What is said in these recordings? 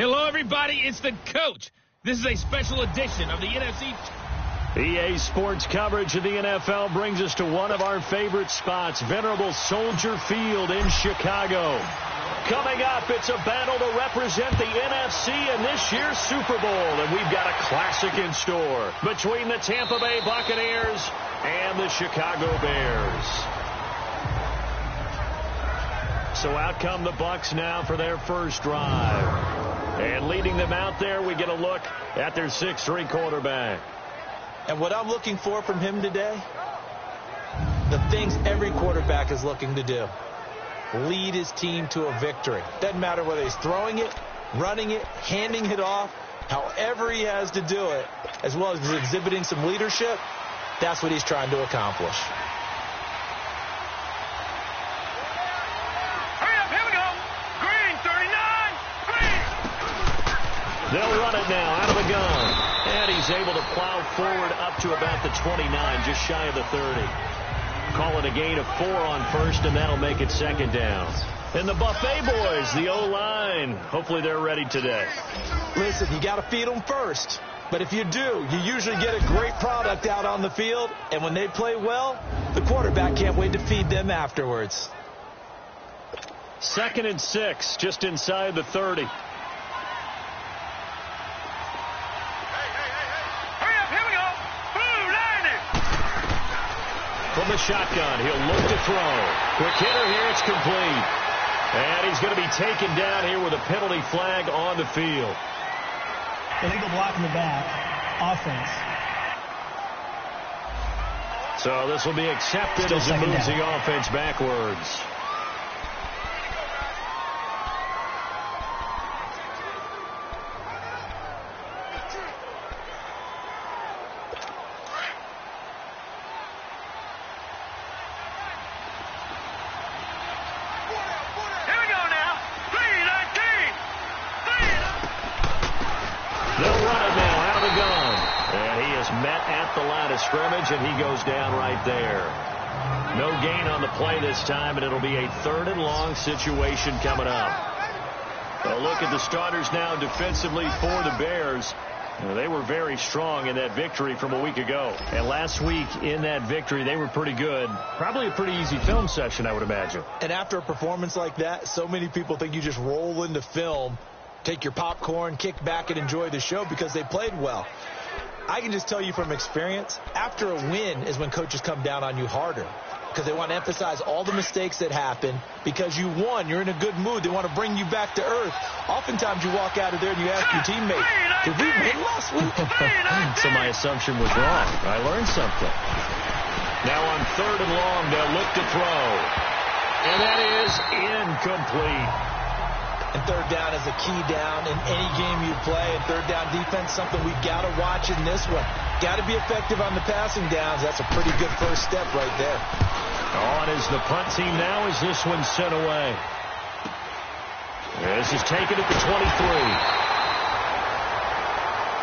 Hello, everybody. It's the coach. This is a special edition of the NFC. EA Sports coverage of the NFL brings us to one of our favorite spots, venerable Soldier Field in Chicago. Coming up, it's a battle to represent the NFC in this year's Super Bowl, and we've got a classic in store between the Tampa Bay Buccaneers and the Chicago Bears. So out come the Bucs now for their first drive. And leading them out there, we get a look at their 6'3" quarterback. And what I'm looking for from him today, the things every quarterback is looking to do. Lead his team to a victory. Doesn't matter whether he's throwing it, running it, handing it off, however he has to do it, as well as exhibiting some leadership, that's what he's trying to accomplish. They'll run it now out of the gun. And he's able to plow forward up to about the 29, just shy of the 30. Call it a gain of 4 on first, and that'll make it second down. And the Buffet boys, the O-line, hopefully they're ready today. Listen, you got to feed them first. But if you do, you usually get a great product out on the field. And when they play well, the quarterback can't wait to feed them afterwards. 2nd and 6, just inside the 30. From the shotgun, he'll look to throw. Quick hitter here, it's complete. And he's going to be taken down here with a penalty flag on the field. Illegal block in the back. Offense. So this will be accepted as it moves the offense backwards. Scrimmage, and he goes down right there. No gain on the play this time, and it'll be a 3rd and long situation coming up. A look at the starters now defensively for the Bears. They were very strong in that victory from a week ago. And last week in that victory, they were pretty good. Probably a pretty easy film session, I would imagine. And after a performance like that, so many people think you just roll into film, take your popcorn, kick back, and enjoy the show because they played well. I can just tell you from experience, after a win is when coaches come down on you harder because they want to emphasize all the mistakes that happen. Because you won, you're in a good mood. They want to bring you back to earth. Oftentimes you walk out of there and you ask your teammate, did we win last week? So my assumption was wrong. I learned something. Now on 3rd and long, they'll look to throw. And that is incomplete. And 3rd down is a key down in any game you play. And 3rd down defense, something we've got to watch in this one. Got to be effective on the passing downs. That's a pretty good first step right there. On is the punt team now as this one's sent away. This is taken at the 23.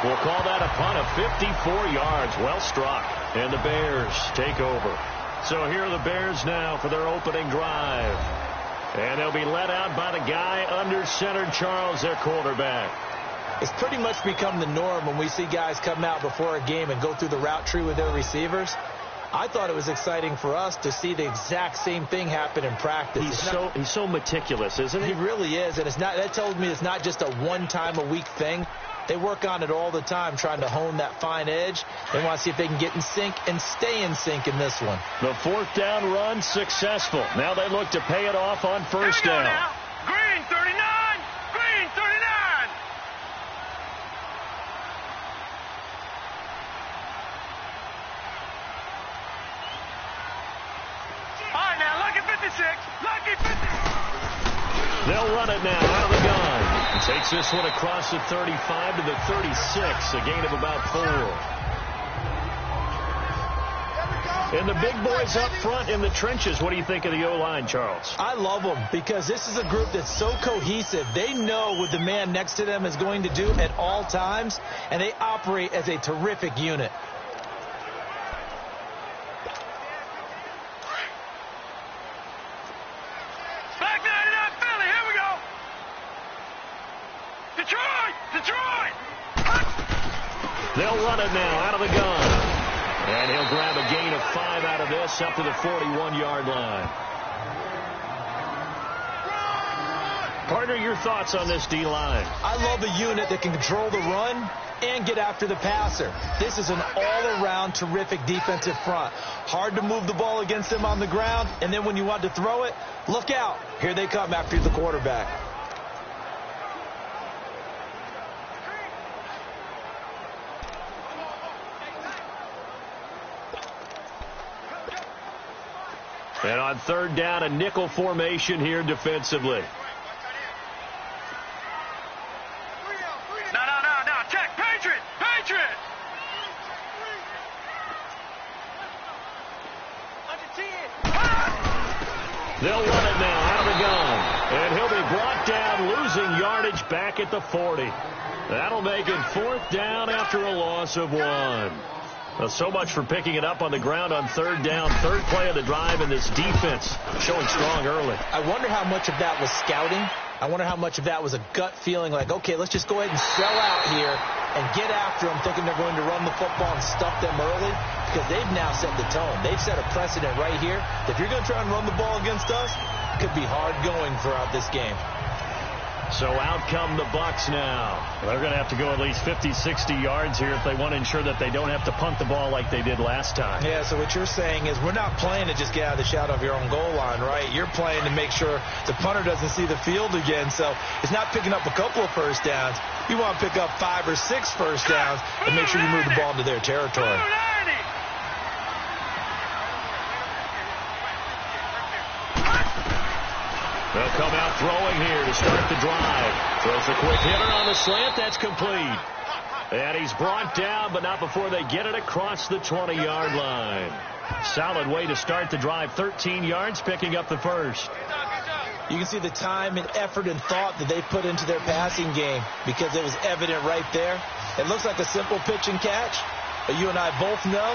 We'll call that a punt of 54 yards. Well struck. And the Bears take over. So here are the Bears now for their opening drive. And they'll be let out by the guy under center, Charles, their quarterback. It's pretty much become the norm when we see guys come out before a game and go through the route tree with their receivers. I thought it was exciting for us to see the exact same thing happen in practice. He's so meticulous, isn't he? He really is, and it's not. That tells me it's not just a one-time-a-week thing. They work on it all the time, trying to hone that fine edge. They want to see if they can get in sync and stay in sync in this one. The 4th down run successful. Now they look to pay it off on first down. Now. Green 39! Green 39! All right, now, lucky 56. Lucky 56. They'll run it now out of the gun. Takes this one across the 35 to the 36, a gain of about 4. And the big boys up front in the trenches. What do you think of the O-line, Charles? I love them because this is a group that's so cohesive. They know what the man next to them is going to do at all times, and they operate as a terrific unit. Back 99 Philly, here we go. Detroit! They'll run it now out of the gun. And he'll grab a gain of 5 out of this up to the 41-yard line. Partner, your thoughts on this D-line? I love a unit that can control the run and get after the passer. This is an all-around terrific defensive front. Hard to move the ball against them on the ground, and then when you want to throw it, look out. Here they come after the quarterback. And on third down, a nickel formation here defensively. No. Check. Patriot. They'll run it now out of the gun. And he'll be brought down, losing yardage back at the 40. That'll make it fourth down after a loss of 1. Well, so much for picking it up on the ground on third down. Third play of the drive, and this defense showing strong early. I wonder how much of that was scouting. I wonder how much of that was a gut feeling like, okay, let's just go ahead and sell out here and get after them, thinking they're going to run the football and stuff them early, because they've now set the tone. They've set a precedent right here. If you're going to try and run the ball against us, it could be hard going throughout this game. So out come the Bucs now. They're going to have to go at least 50, 60 yards here if they want to ensure that they don't have to punt the ball like they did last time. Yeah, so what you're saying is we're not playing to just get out of the shadow of your own goal line, right? You're playing to make sure the punter doesn't see the field again. So it's not picking up a couple of first downs. You want to pick up 5 or 6 first downs and make sure you move the ball into their territory. They'll come out throwing here to start the drive. Throws a quick hitter on the slant. That's complete. And he's brought down, but not before they get it across the 20-yard line. Solid way to start the drive. 13 yards, picking up the first. You can see the time and effort and thought that they put into their passing game because it was evident right there. It looks like a simple pitch and catch, but you and I both know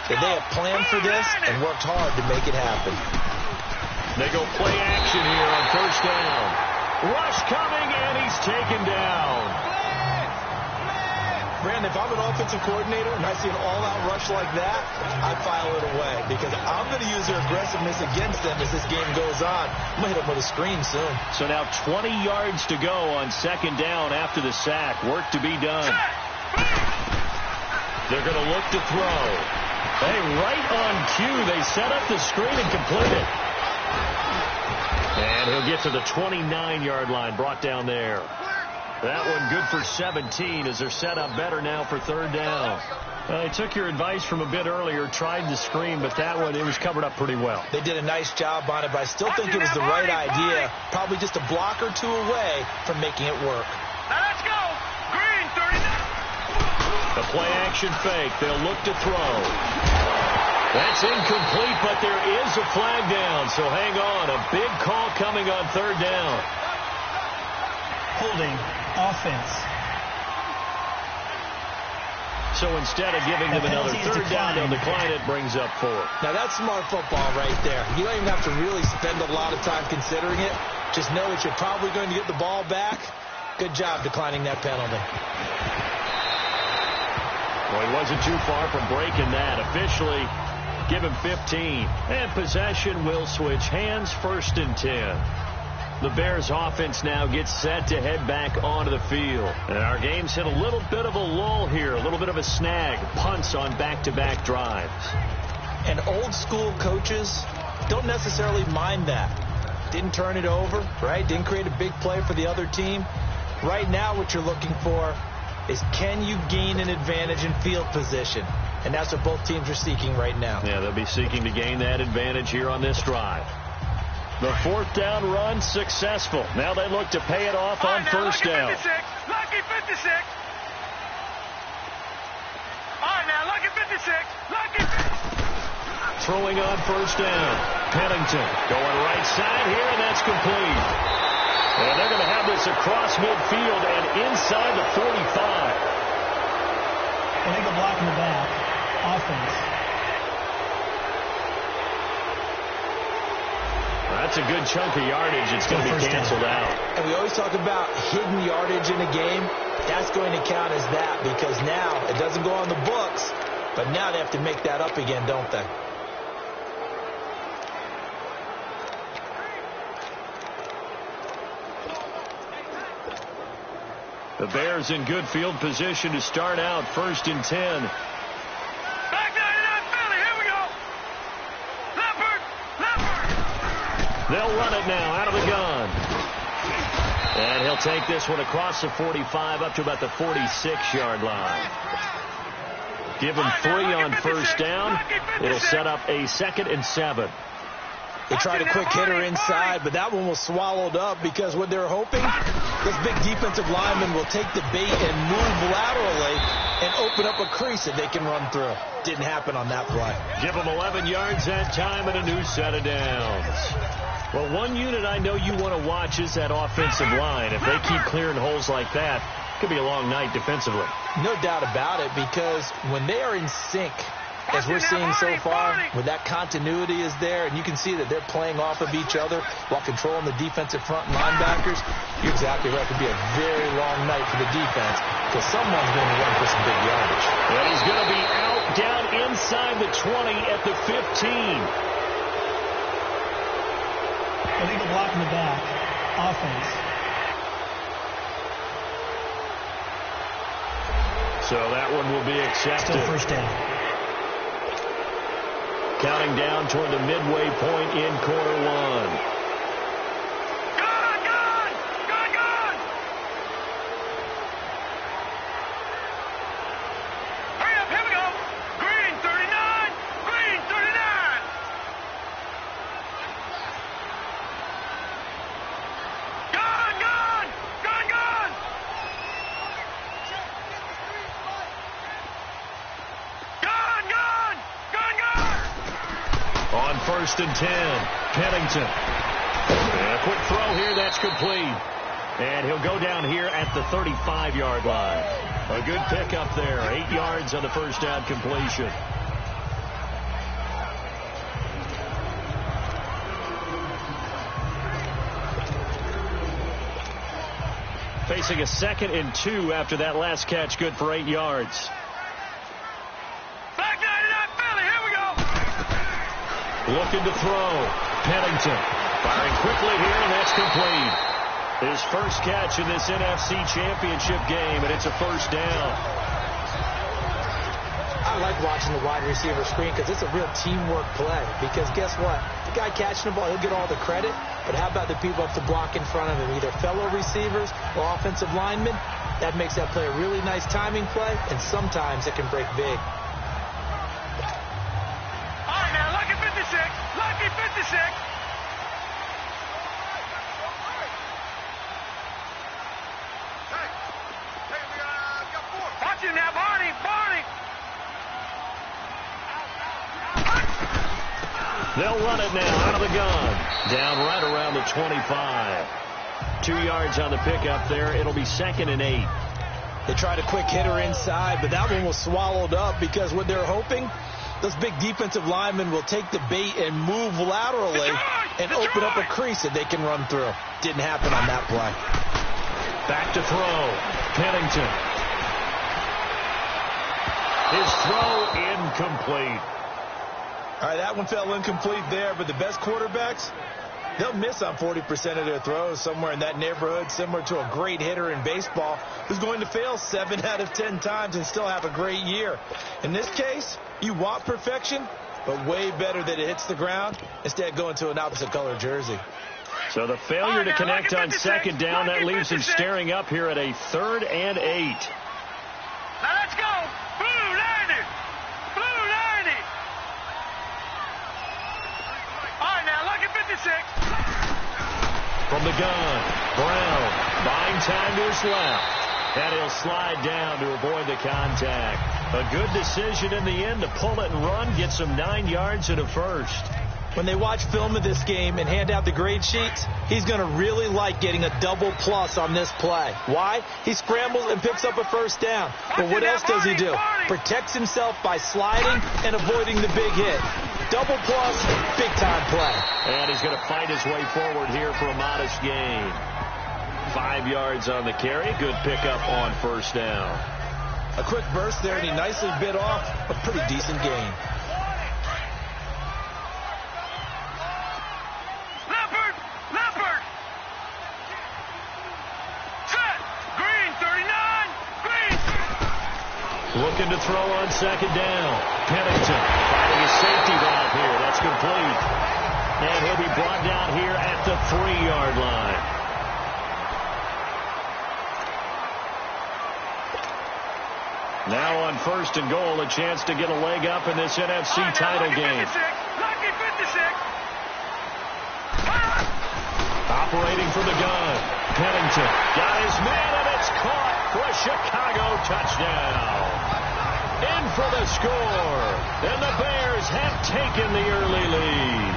that they have planned for this and worked hard to make it happen. They go play action here on first down. Rush coming, and he's taken down. Brandon, if I'm an offensive coordinator and I see an all-out rush like that, I file it away because I'm going to use their aggressiveness against them as this game goes on. I'm going to hit them with a screen soon. So now 20 yards to go on second down after the sack. Work to be done. They're going to look to throw. Hey, right on cue, they set up the screen and complete it. And he'll get to the 29-yard line, brought down there. That one good for 17 as they're set up better now for third down. They took your advice from a bit earlier, tried to screen, but that one, it was covered up pretty well. They did a nice job on it, but I still think it was the right idea. Probably just a block or two away from making it work. Now let's go. Green, 30. The play action fake. They'll look to throw. That's incomplete, but there is a flag down, so hang on. A big call coming on third down. Holding offense. So instead of giving them another third down, they'll decline it, brings up 4. Now that's smart football right there. You don't even have to really spend a lot of time considering it. Just know that you're probably going to get the ball back. Good job declining that penalty. Well, he wasn't too far from breaking that. Officially, give him 15. And possession will switch hands, 1st and 10. The Bears offense now gets set to head back onto the field. And our game's hit a little bit of a lull here, a little bit of a snag. Punts on back-to-back drives. And old school coaches don't necessarily mind that. Didn't turn it over, right? Didn't create a big play for the other team. Right now what you're looking for is can you gain an advantage in field position? And that's what both teams are seeking right now. Yeah, they'll be seeking to gain that advantage here on this drive. The 4th down run successful. Now they look to pay it off on first down. Lucky 56. All right, now, lucky 56. Lucky 56. Throwing on first down. Pennington going right side here, and that's complete. And they're going to have this across midfield and inside the 45. Illegal block in the back. Offense. That's a good chunk of yardage. It's going to be canceled out. And we always talk about hidden yardage in a game. That's going to count as that because now it doesn't go on the books, but now they have to make that up again, don't they? The Bears in good field position to start out 1st and 10. Back 99 Philly, here we go. Leopard. They'll run it now out of the gun. And he'll take this one across the 45 up to about the 46-yard line. Give him 3 on 1st down. It'll set up a 2nd and 7. They tried a quick hitter inside, but that one was swallowed up because what they're hoping, this big defensive lineman will take the bait and move laterally and open up a crease that they can run through. Didn't happen on that play. Give them 11 yards that time and a new set of downs. Well, one unit I know you want to watch is that offensive line. If they keep clearing holes like that, it could be a long night defensively. No doubt about it, because when they are in sync, as we're seeing so far, where that continuity is there, and you can see that they're playing off of each other while controlling the defensive front and linebackers, you're exactly right. It could be a very long night for the defense because someone's going to run for some big yardage. And he's going to be out down inside the 20 at the 15. Illegal block in the back. Offense. So that one will be accepted. Still 1st down. Counting down toward the midway point in quarter 1. On 1st and 10, Pennington. And a quick throw here, that's complete. And he'll go down here at the 35-yard line. A good pickup there, 8 yards on the 1st down completion. Facing a 2nd and 2 after that last catch, good for 8 yards. Looking to throw. Pennington firing quickly here, and that's complete. His first catch in this NFC Championship game, and it's a 1st down. I like watching the wide receiver screen because it's a real teamwork play. Because guess what? The guy catching the ball, he'll get all the credit. But how about the people up to block in front of him, either fellow receivers or offensive linemen? That makes that play a really nice timing play, and sometimes it can break big. Lucky 56. Watch him now, Barney. They'll run it now out of the gun. Down right around the 25. 2 yards on the pickup there. It'll be 2nd and 8. They tried a quick hitter inside, but that one was swallowed up because what they're hoping, those big defensive linemen will take the bait and move laterally and open up a crease that they can run through. Didn't happen on that play. Back to throw. Pennington. His throw incomplete. All right, that one fell incomplete there, but the best quarterbacks, they'll miss on 40% of their throws, somewhere in that neighborhood, similar to a great hitter in baseball who's going to fail 7 out of 10 times and still have a great year. In this case, you want perfection, but way better that it hits the ground instead of going to an opposite color jersey. So the failure to connect on 2nd down, that leaves him staring up here at a 3rd and 8. Now let's go. Blue 90. Blue 90. All right, now lucky 56. From the gun, Brown buying time to his left. And he'll slide down to avoid the contact. A good decision in the end to pull it and run, get some 9 yards and a 1st. When they watch film of this game and hand out the grade sheets, he's going to really like getting a double plus on this play. Why? He scrambles and picks up a 1st down. But what else does he do? Protects himself by sliding and avoiding the big hit. double plus, big-time play. And he's going to fight his way forward here for a modest gain. 5 yards on the carry. Good pickup on first down. A quick burst there, and he nicely bit off a pretty decent gain. Leopard! Set! Green, 39! Green! Looking to throw on second down. Pennington finding a safety valve here. That's complete. And he'll be brought down here at the 3-yard line. Now on first and goal, a chance to get a leg up in this NFC title game. Lucky 56! Operating from the gun. Pennington got his man, and it's caught for a Chicago touchdown. In for the score, and the Bears have taken the early lead.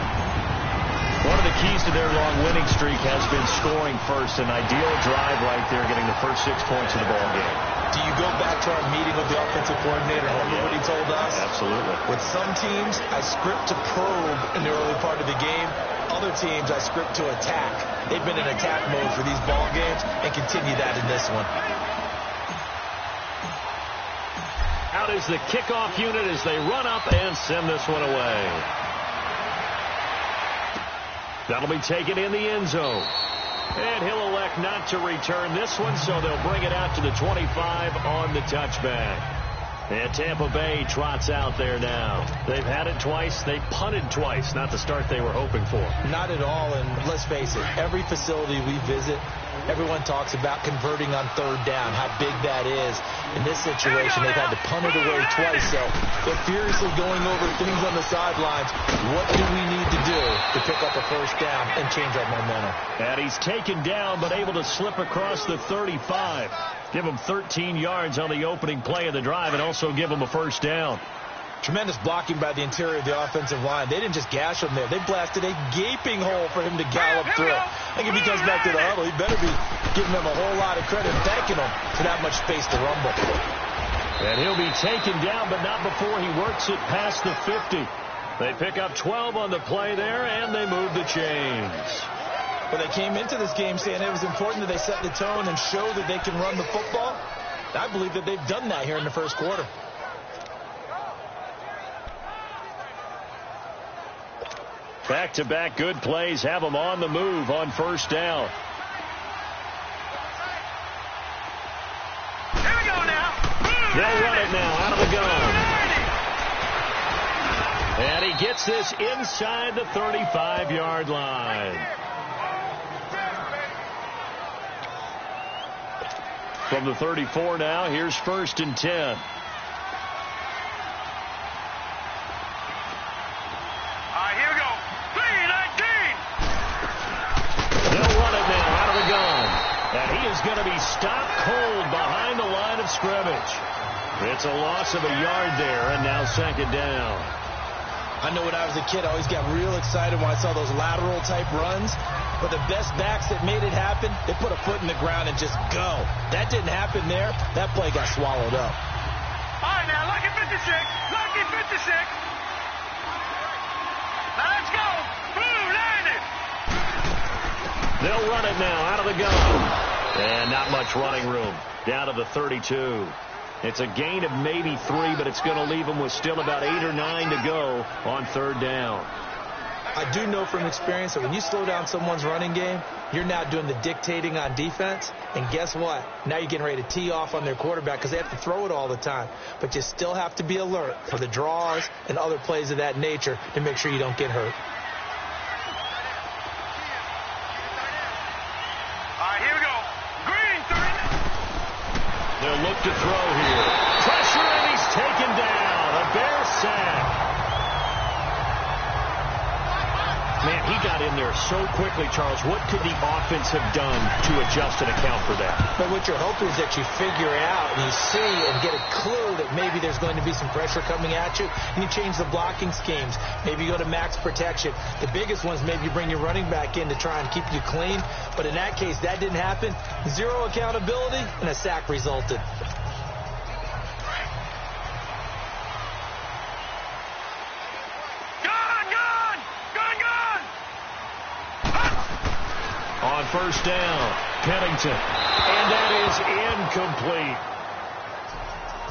One of the keys to their long winning streak has been scoring first. An ideal drive right there, getting the first 6 points of the ball game. Do you go back to our meeting with the offensive coordinator? Remember what he told us? Absolutely. With some teams, I script to probe in the early part of the game. Other teams, I script to attack. They've been in attack mode for these ball games and continue that in this one. Out is the kickoff unit as they run up and send this one away. That'll be taken in the end zone. And he'll elect not to return this one, so they'll bring it out to the 25 on the touchback. And Tampa Bay trots out there now. They've had it twice. They punted twice. Not the start they were hoping for. Not at all, and let's face it, every facility we visit, everyone talks about converting on third down, how big that is. In this situation, they've had to punt it away twice, so they're furiously going over things on the sidelines. What do we need to do to pick up a first down and change our momentum? And he's taken down, but able to slip across the 35. Give him 13 yards on the opening play of the drive and also give him a first down. Tremendous blocking by the interior of the offensive line. They didn't just gash him there. They blasted a gaping hole for him to gallop through. I think if he comes back to the huddle, he better be giving them a whole lot of credit and thanking them for that much space to rumble. And he'll be taken down, but not before he works it past the 50. They pick up 12 on the play there, and they move the chains. Well, they came into this game saying it was important that they set the tone and show that they can run the football. I believe that they've done that here in the first quarter. Back-to-back good plays have them on the move on first down. Here we go now. They'll run it now out of the gun. And he gets this inside the 35-yard line. From the 34 now, here's first and 10. Going to be stopped cold behind the line of scrimmage. It's a loss of a yard there, and now second down. I know when I was a kid, I always got real excited when I saw those lateral type runs. But the best backs that made it happen, they put a foot in the ground and just go. That didn't happen there. That play got swallowed up. All right, now, lucky 56. Lucky 56. Now, let's go. Boom, landed. They'll run it now out of the gun. And not much running room. Down to the 32. It's a gain of maybe 3, but it's going to leave them with still about 8 or 9 to go on third down. I do know from experience that when you slow down someone's running game, you're now doing the dictating on defense. And guess what? Now you're getting ready to tee off on their quarterback because they have to throw it all the time. But you still have to be alert for the draws and other plays of that nature to make sure you don't get hurt. They'll look to throw here. Pressure, and he's taken down. A Bear sack. Man, he got in there so quickly, Charles. What could the offense have done to adjust and account for that? But what you're hoping is that you figure it out and you see and get a clue that maybe there's going to be some pressure coming at you, and you change the blocking schemes. Maybe you go to max protection. The biggest ones, maybe you bring your running back in to try and keep you clean. But in that case, that didn't happen. Zero accountability, and a sack resulted. Go! first down. Pennington. And that is incomplete.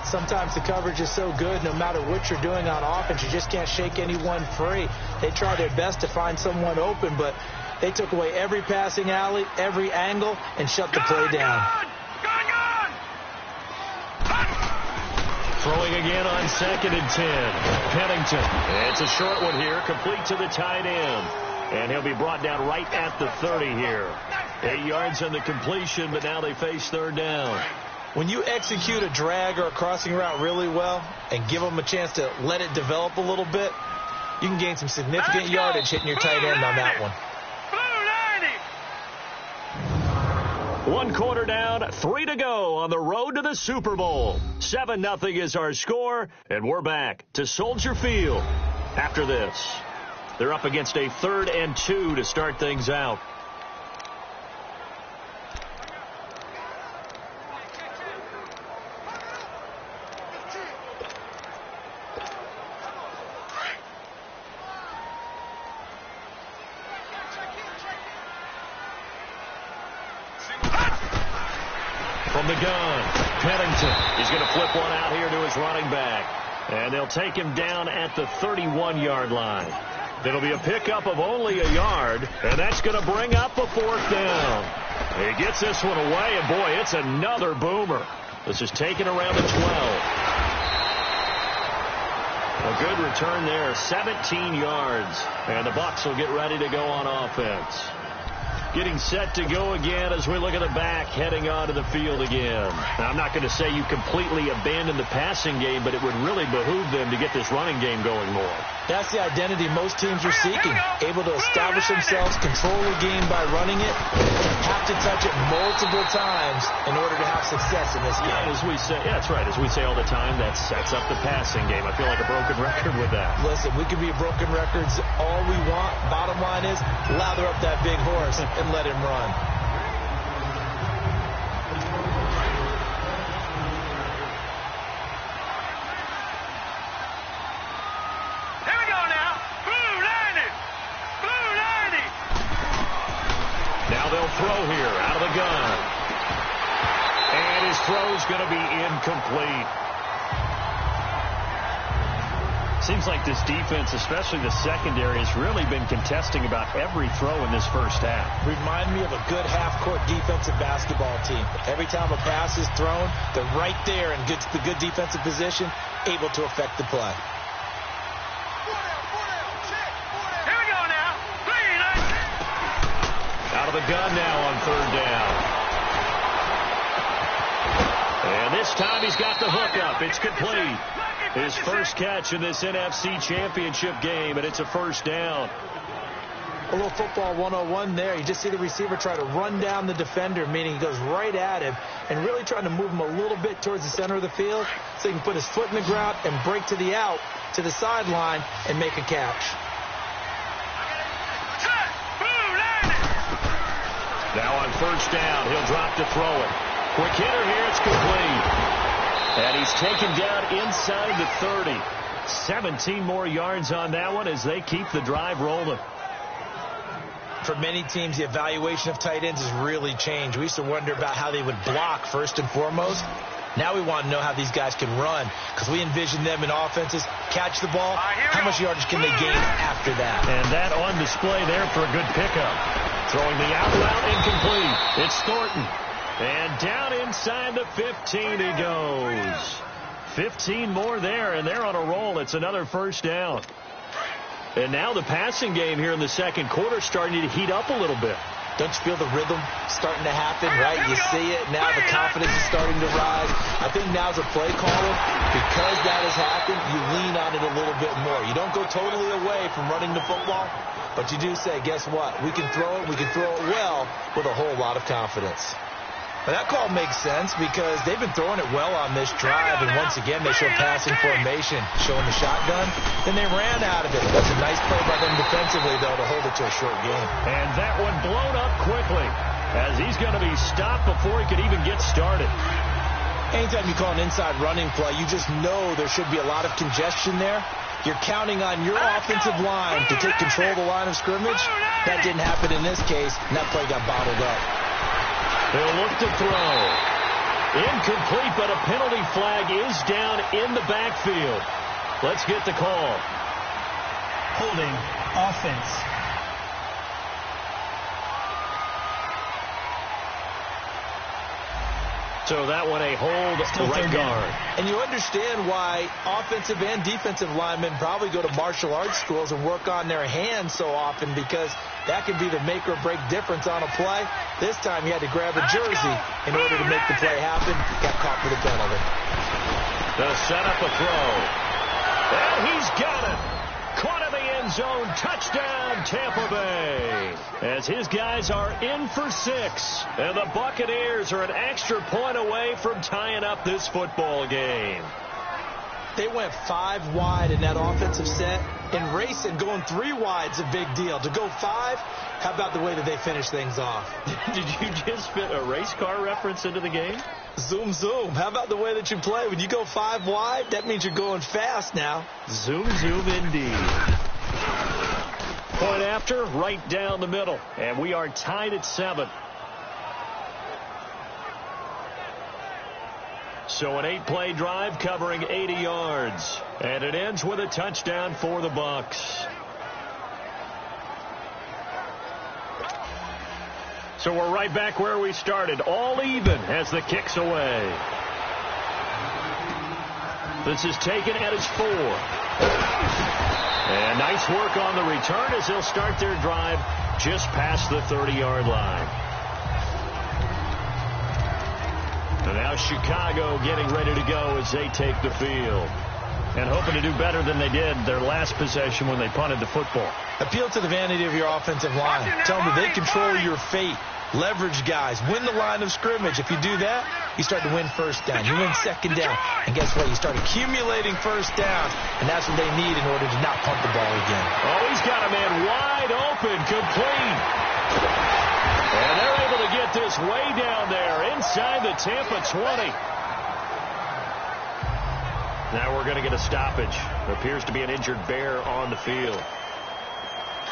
Sometimes the coverage is so good, no matter what you're doing on offense, you just can't shake anyone free. They try their best to find someone open, but they took away every passing alley, every angle, and shut the play down. Throwing again on 2nd and 10. Pennington. It's a short one here, complete to the tight end. And he'll be brought down right at the 30 here. 8 yards on the completion, but now they face 3rd down. When you execute a drag or a crossing route really well and give them a chance to let it develop a little bit, you can gain some significant yardage hitting your tight end on that one. 1 quarter down, 3 to go on the road to the Super Bowl. 7-0 is our score, and we're back to Soldier Field after this. They're up against a 3rd and 2 to start things out. From the gun, Pennington. He's going to flip one out here to his running back. And they'll take him down at the 31-yard line. It'll be a pickup of only a yard, and that's going to bring up a 4th down. He gets this one away, and boy, it's another boomer. This is taken around the 12. A good return there, 17 yards. And the Bucs will get ready to go on offense. Getting set to go again as we look at the back heading onto the field again. Now, I'm not going to say you completely abandon the passing game, but it would really behoove them to get this running game going more. That's the identity most teams are seeking. Able to establish themselves, control the game by running it, have to touch it multiple times in order to have success in this game. Yeah, as we say, yeah, that's right. As we say all the time, that sets up the passing game. I feel like a broken record with that. Listen, we can be broken records all we want. Bottom line is, lather up that big horse and let him run. Here we go now. Blue 90. Blue 90. Now they'll throw here out of the gun. And his throw's going to be incomplete. Seems like this defense, especially the secondary, has really been contesting about every throw in this first half. Remind me of a good half-court defensive basketball team. Every time a pass is thrown, they're right there in the good defensive position, able to affect the play. Here we go now. 3-9. Out of the gun now on 3rd down. And this time he's got the hook up. It's complete. His first catch in this NFC Championship game, and it's a 1st down. A little football 101 there. You just see the receiver try to run down the defender, meaning he goes right at him and really trying to move him a little bit towards the center of the field so he can put his foot in the ground and break to the out, to the sideline, and make a catch. Now on 1st down, he'll drop to throw it. Quick hitter here, it's complete. And he's taken down inside the 30. 17 more yards on that one as they keep the drive rolling. For many teams, the evaluation of tight ends has really changed. We used to wonder about how they would block first and foremost. Now we want to know how these guys can run because we envision them in offenses, catch the ball, how much yardage can they gain after that? And that on display there for a good pickup. Throwing the out route incomplete. It's Thornton. And down inside the 15 he goes. 15 more there, and they're on a roll. It's another 1st down. And now the passing game here in the 2nd quarter starting to heat up a little bit. Don't you feel the rhythm starting to happen, right? You see it. Now the confidence is starting to rise. I think now as a play caller, because that has happened, you lean on it a little bit more. You don't go totally away from running the football, but you do say, guess what? We can throw it. We can throw it well with a whole lot of confidence. Now, that call makes sense because they've been throwing it well on this drive, and once again they show passing formation, showing the shotgun. Then they ran out of it. That's a nice play by them defensively, though, to hold it to a short game. And that one blown up quickly as he's going to be stopped before he could even get started. Anytime you call an inside running play, you just know there should be a lot of congestion there. You're counting on your offensive line to take control of the line of scrimmage. That didn't happen in this case, and that play got bottled up. They'll look to throw. Incomplete, but a penalty flag is down in the backfield. Let's get the call. Holding offense. So that one a hold right guard. And you understand why offensive and defensive linemen probably go to martial arts schools and work on their hands so often, because that can be the make or break difference on a play. This time he had to grab a jersey in order to make the play happen. Got caught for the penalty. They'll set up a throw. And he's got it. Caught in the end zone. Touchdown, Tampa Bay. As his guys are in for 6. And the Buccaneers are an extra point away from tying up this football game. They went 5 wide in that offensive set. In racing, going 3 wide is a big deal. To go 5, how about the way that they finish things off? Did you just fit a race car reference into the game? Zoom, zoom. How about the way that you play? When you go 5 wide, that means you're going fast now. Zoom, zoom indeed. Point after, right down the middle. And we are tied at 7. So an 8-play drive covering 80 yards. And it ends with a touchdown for the Bucs. So we're right back where we started. All even as the kick's away. This is taken at its 4. And nice work on the return as they'll start their drive just past the 30-yard line. And now Chicago getting ready to go as they take the field. And hoping to do better than they did their last possession when they punted the football. Appeal to the vanity of your offensive line. Tell them that they control your fate. Leverage guys. Win the line of scrimmage. If you do that, you start to win first down. You win second down. And guess what? You start accumulating first downs. And that's what they need in order to not punt the ball again. Oh, he's got a man wide open. Complete. And they're able to get this way down there inside the Tampa 20. Now we're going to get a stoppage. Appears to be an injured bear on the field.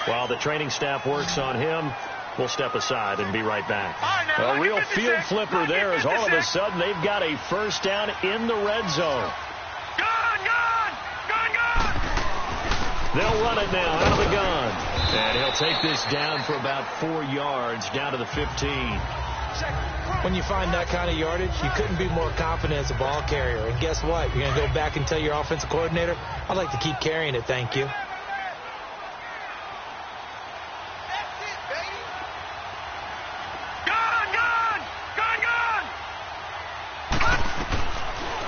While the training staff works on him, we'll step aside and be right back. A real field flipper there as all of a sudden they've got a first down in the red zone. Gone! They'll run it now out of the gun. And he'll take this down for about 4 yards down to the 15. When you find that kind of yardage, you couldn't be more confident as a ball carrier. And guess what? You're going to go back and tell your offensive coordinator, I'd like to keep carrying it, thank you.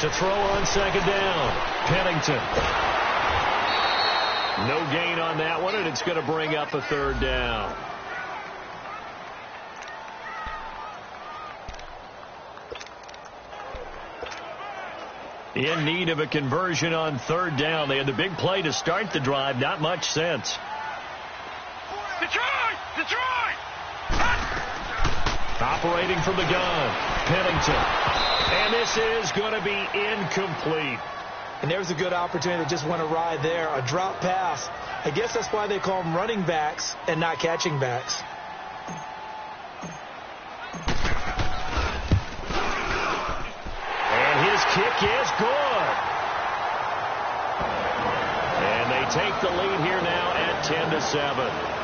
To throw on second down, Pennington. No gain on that one, and it's going to bring up a 3rd down. In need of a conversion on 3rd down. They had the big play to start the drive. Not much sense. Detroit! Operating from the gun, Pennington. And this is going to be incomplete. And there's a good opportunity that just went awry there. A drop pass. I guess that's why they call them running backs and not catching backs. And his kick is good. And they take the lead here now at 10-7.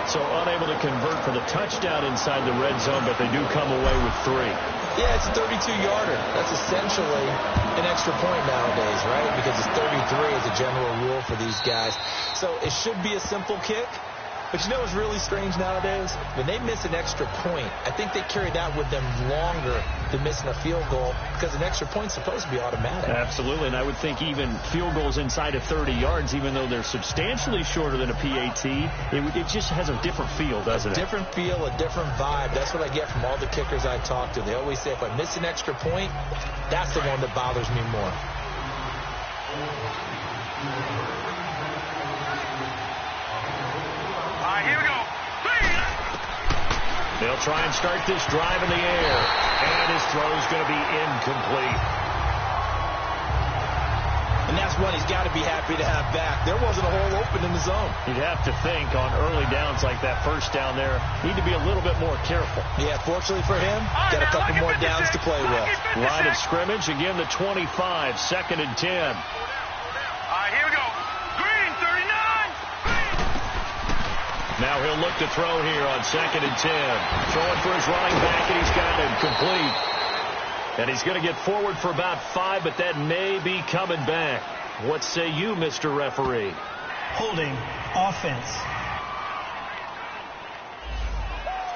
So unable to convert for the touchdown inside the red zone, but they do come away with 3. Yeah, it's a 32-yarder. That's essentially an extra point nowadays, right? Because it's 33 as a general rule for these guys. So it should be a simple kick. But you know what's really strange nowadays? When they miss an extra point, I think they carry that with them longer than missing a field goal, because an extra point's supposed to be automatic. Absolutely, and I would think even field goals inside of 30 yards, even though they're substantially shorter than a PAT, it just has a different feel, doesn't it? A different feel, a different vibe. That's what I get from all the kickers I talk to. They always say, if I miss an extra point, that's the one that bothers me more. Here we go. They'll try and start this drive in the air. And his throw is going to be incomplete. And that's one he's got to be happy to have back. There wasn't a hole open in the zone. You'd have to think on early downs like that, first down there, need to be a little bit more careful. Yeah, fortunately for him, got a couple more downs to play with. Line of scrimmage, again the 25, 2nd and 10. All right, here we go. Green, 39. Now he'll look to throw here on 2nd and 10. Throwing for his running back, and he's got it complete. And he's going to get forward for about 5, but that may be coming back. What say you, Mr. Referee? Holding offense.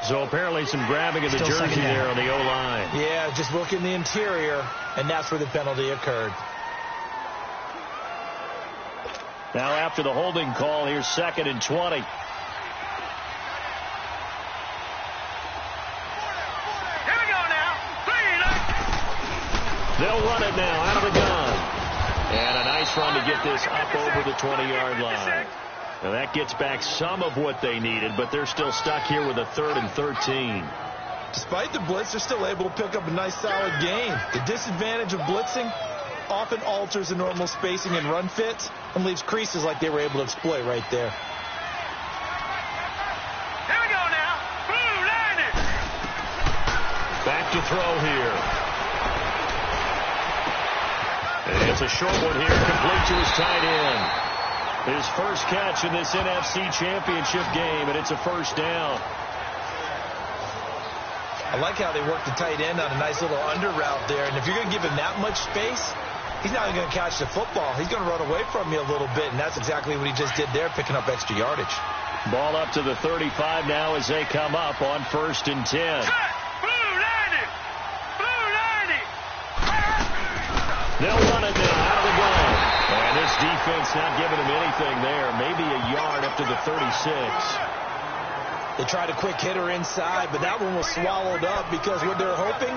So apparently some grabbing of the Still jersey there on the O-line. Yeah, just working the interior, and that's where the penalty occurred. Now after the holding call, here's 2nd and 20. They'll run it now out of the gun. And a nice run to get this up over the 20-yard line. Now that gets back some of what they needed, but they're still stuck here with a 3rd and 13. Despite the blitz, they're still able to pick up a nice solid gain. The disadvantage of blitzing often alters the normal spacing and run fits and leaves creases like they were able to exploit right there. Here we go now. Blue, landed. Back to throw here. And it's a short one here, complete to his tight end. His first catch in this NFC Championship game, and it's a first down. I like how they work the tight end on a nice little under route there. And if you're going to give him that much space, he's not going to catch the football. He's going to run away from you a little bit, and that's exactly what he just did there, picking up extra yardage. Ball up to the 35 now as they come up on 1st and 10. They'll run it now out of the gun. And this defense not giving him anything there. Maybe a yard up to the 36. They tried a quick hitter inside, but that one was swallowed up because what they're hoping,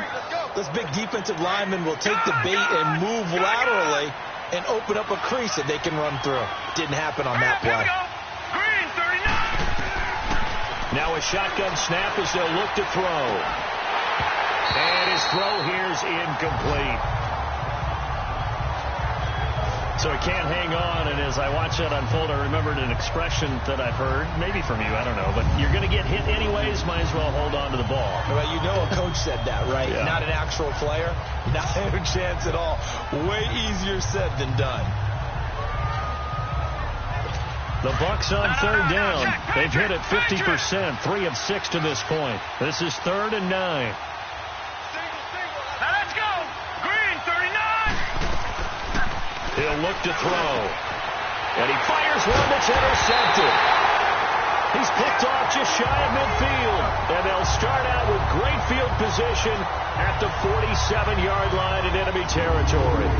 this big defensive lineman will take the bait and move laterally and open up a crease that they can run through. Didn't happen on that play. Now a shotgun snap as they'll look to throw. And his throw here's incomplete. So he can't hang on, and as I watch that unfold, I remembered an expression that I've heard, maybe from you, I don't know, but you're going to get hit anyways, might as well hold on to the ball. Well, you know a coach said that, right? Yeah. Not an actual player. Not a chance at all. Way easier said than done. The Bucs on 3rd down. They've hit it 50%, 3 of 6 to this point. This is 3rd and 9. He'll look to throw. And he fires one that's intercepted. He's picked off just shy of midfield. And they'll start out with great field position at the 47-yard line in enemy territory.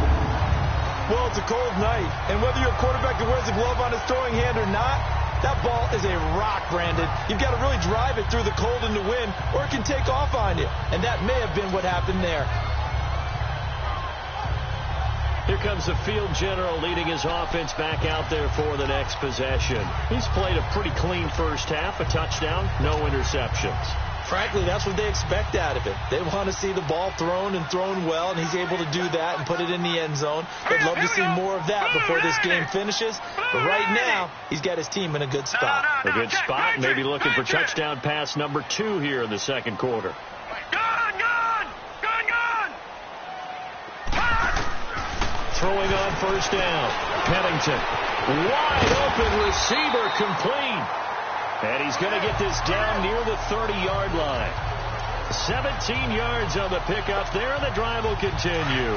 Well, it's a cold night. And whether you're a quarterback that wears a glove on his throwing hand or not, that ball is a rock, Brandon. You've got to really drive it through the cold and the wind, or it can take off on you. And that may have been what happened there. Here comes the field general leading his offense back out there for the next possession. He's played a pretty clean first half, a touchdown, no interceptions. Frankly, that's what they expect out of it. They want to see the ball thrown and thrown well, and he's able to do that and put it in the end zone. They'd love to see more of that before this game finishes. But right now, he's got his team in a good spot. A good spot, maybe looking for touchdown pass number 2 here in the second quarter. Throwing on first down. Pennington. Wide open receiver complete. And he's going to get this down near the 30-yard line. 17 yards on the pickup there, and the drive will continue.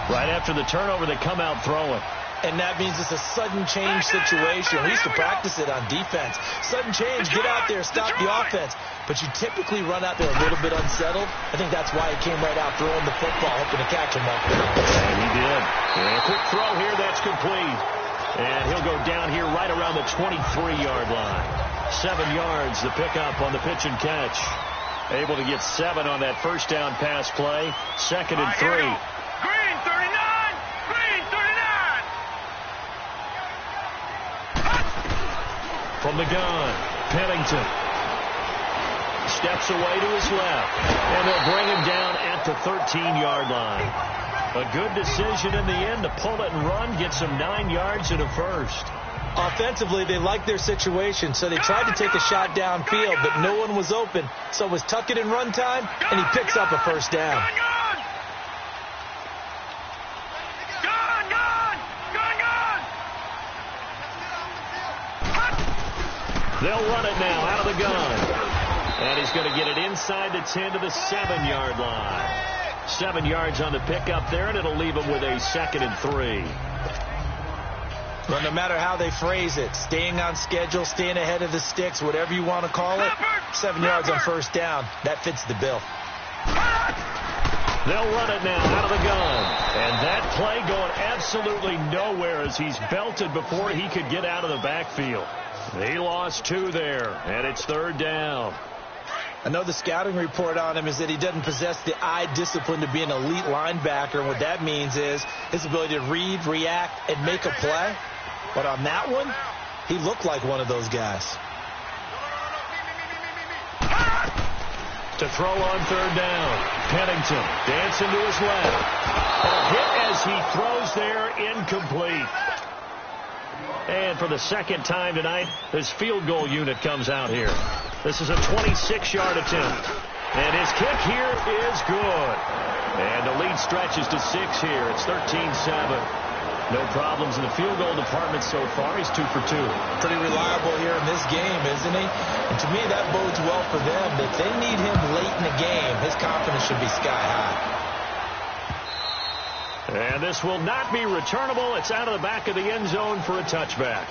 Right after the turnover, they come out throwing. And that means it's a sudden change situation. We used to practice it on defense. Sudden change, get out there, stop the offense. But you typically run out there a little bit unsettled. I think that's why he came right out throwing the football, hoping to catch him off balance. And he did. And a quick throw here, that's complete. And he'll go down here right around the 23-yard line. 7 yards, the pickup on the pitch and catch. Able to get 7 on that first down pass play. 2nd and 3. Green 39! Green 39! From the gun, Pennington steps away to his left, and they'll bring him down at the 13-yard line. A good decision in the end to pull it and run, get some 9 yards and a first. Offensively, they liked their situation, so they tried to take a shot downfield, but no one was open. So it was tuck it in run time, and he picks up a first down. They'll run it now out of the gun. And he's going to get it inside the 10 to the 7-yard line. 7 yards on the pickup there, and it'll leave him with a 2nd and 3. Well, no matter how they phrase it, staying on schedule, staying ahead of the sticks, whatever you want to call it, 7 yards on first down, that fits the bill. They'll run it now out of the gun. And that play going absolutely nowhere as he's belted before he could get out of the backfield. He lost 2 there, and it's 3rd down. I know the scouting report on him is that he doesn't possess the eye discipline to be an elite linebacker, and what that means is his ability to read, react, and make a play. But on that one, he looked like one of those guys. To throw on 3rd down. Pennington dancing to his left. A hit as he throws there, incomplete. And for the 2nd time tonight, his field goal unit comes out here. This is a 26-yard attempt. And his kick here is good. And the lead stretches to 6 here. It's 13-7. No problems in the field goal department so far. He's 2 for 2. Pretty reliable here in this game, isn't he? And to me, that bodes well for them. If they need him late in the game, his confidence should be sky high. And this will not be returnable. It's out of the back of the end zone for a touchback.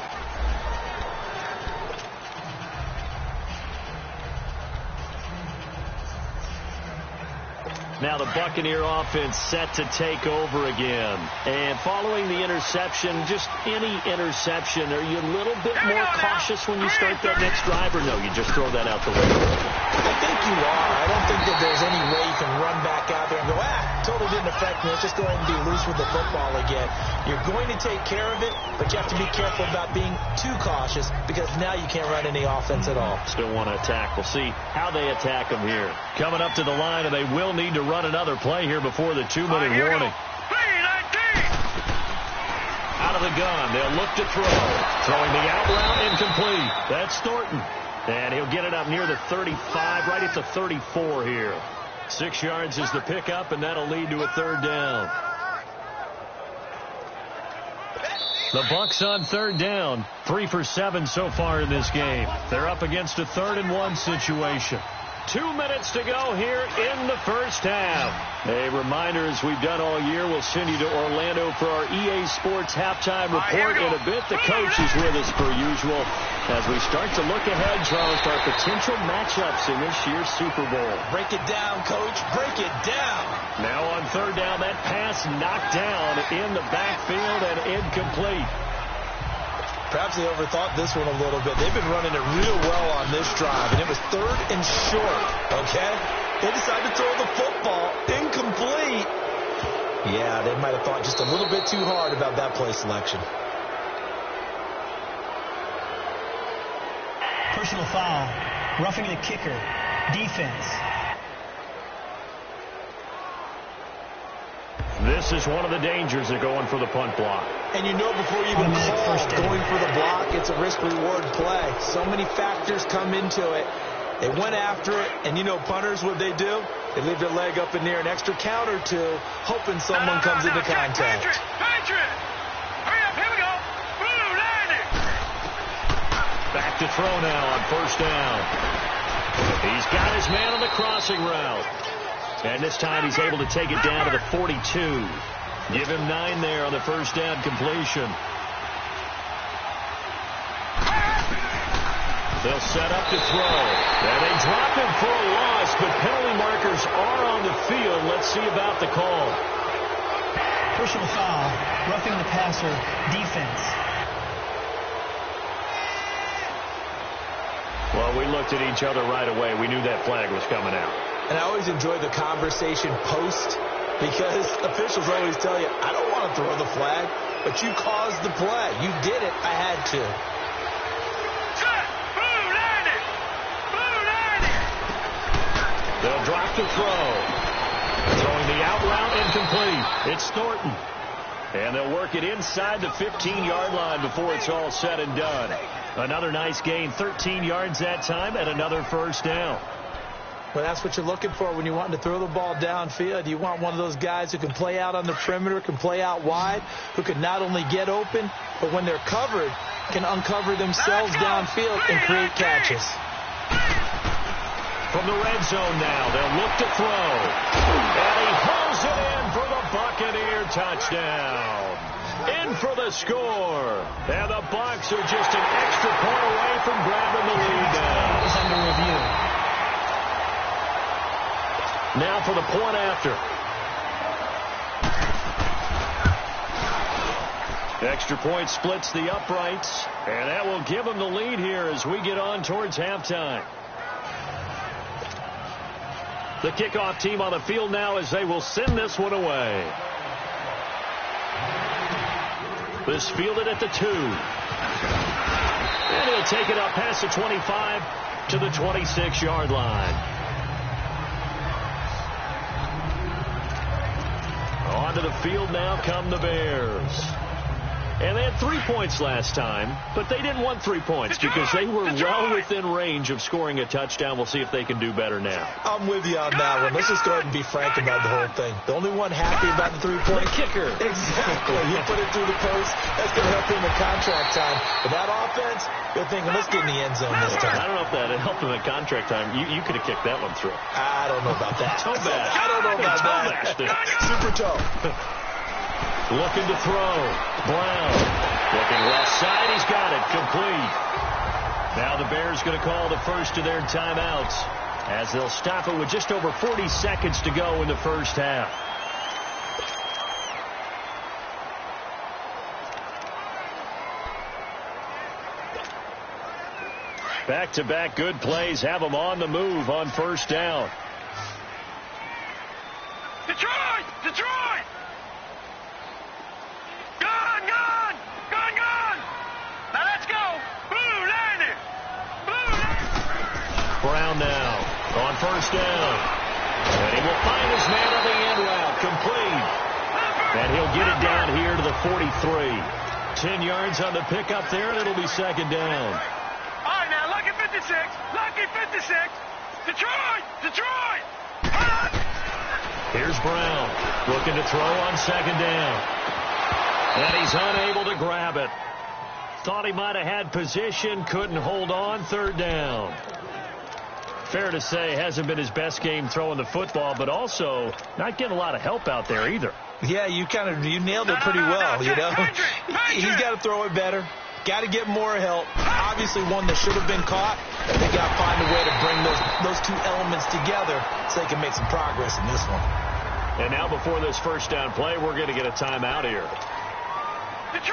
Now the Buccaneer offense set to take over again. And following the interception, just any interception, are you a little bit more cautious when you start that next drive, or no, you just throw that out the window? I think you are. I don't think that there's any way you can run back out there and go, totally didn't affect me. Let's just go ahead and be loose with the football again. You're going to take care of it, but you have to be careful about being too cautious because now you can't run any offense at all. Still want to attack. We'll see how they attack them here. Coming up to the line, and they will need to run another play here before the 2-minute warning. Out of the gun. They'll look to throw. Throwing the out route, incomplete. That's Thornton. And he'll get it up near the 35, right at the 34 here. 6 yards is the pickup, and that'll lead to a 3rd down. The Bucs on 3rd down. 3 for 7 so far in this game. They're up against a 3rd and 1 situation. 2 minutes to go here in the first half. A reminder, as we've done all year, we'll send you to Orlando for our EA Sports halftime report in a bit. The coach is with us per usual as we start to look ahead, Charles, to our potential matchups in this year's Super Bowl. Break it down, Coach. Break it down. Now on 3rd down, that pass knocked down in the backfield and incomplete. Perhaps they overthought this one a little bit. They've been running it real well on this drive, and it was 3rd and short, okay? They decided to throw the football incomplete. Yeah, they might have thought just a little bit too hard about that play selection. Personal foul. Roughing the kicker. Defense. This is one of the dangers of going for the punt block. And you know before you even call going for the block, it's a risk-reward play. So many factors come into it. They went after it, and you know punters, what they do? They leave their leg up in the air an extra count or two, hoping someone comes into contact. Patriot! Hurry up, here we go! Blue, landing! Back to throw now on 1st down. He's got his man on the crossing route. And this time he's able to take it down to the 42. Give him 9 there on the 1st down completion. They'll set up to throw. And they drop him for a loss, but penalty markers are on the field. Let's see about the call. Personal foul. Roughing the passer. Defense. Well, we looked at each other right away. We knew that flag was coming out. And I always enjoy the conversation post because officials always tell you, I don't want to throw the flag, but you caused the play. You did it. I had to. Set! Blue, landing! Blue, landing! They'll drop to throw. Throwing the out route incomplete. It's Thornton. And they'll work it inside the 15-yard line before it's all said and done. Another nice gain, 13 yards that time, and another first down. Well, that's what you're looking for when you're wanting to throw the ball downfield. You want one of those guys who can play out on the perimeter, can play out wide, who can not only get open, but when they're covered, can uncover themselves downfield and create catches. From the red zone now, they'll look to throw. And he hauls it in for the Buccaneer touchdown. In for the score. And the Bucs are just an extra point away from grabbing the lead now. It's under review. Now for the point after. Extra point splits the uprights. And that will give them the lead here as we get on towards halftime. The kickoff team on the field now as they will send this one away. This fielded at the 2. And he'll take it up past the 25 to the 26-yard line. Onto the field now come the Bears. And they had 3 points last time, but they didn't want 3 points because they were well within range of scoring a touchdown. We'll see if they can do better now. I'm with you on that one. Let's just go ahead and be frank about the whole thing. The only one happy about the 3 points. The kicker. Exactly. You put it through the post. That's going to help him in contract time. But that offense, they're thinking, let's get in the end zone this time. I don't know if that helped him in contract time. You could have kicked that one through. I don't know about that. Toe bash. I don't know about that. Super toe. Looking to throw. Brown. Looking left side. He's got it. Complete. Now the Bears going to call the first of their timeouts as they'll stop it with just over 40 seconds to go in the first half. Back-to-back good plays have them on the move on first down. Detroit! Detroit! Gone! Gone! Gone! Gone! Now let's go! Blue landed! Blue landed! Brown now on first down. And he will find his man on the end route. Complete. And he'll get it down here to the 43. 10 yards on the pickup there, and it'll be second down. All right, now, lucky 56. Lucky 56. Detroit! Detroit! Here's Brown looking to throw on second down. And he's unable to grab it. Thought he might have had position, couldn't hold on, third down. Fair to say, hasn't been his best game throwing the football, but also not getting a lot of help out there either. Yeah, you nailed it pretty well, you know. He's got to throw it better. Got to get more help. Obviously one that should have been caught. And they got to find a way to bring those two elements together so they can make some progress in this one. And now before this first down play, we're going to get a timeout here.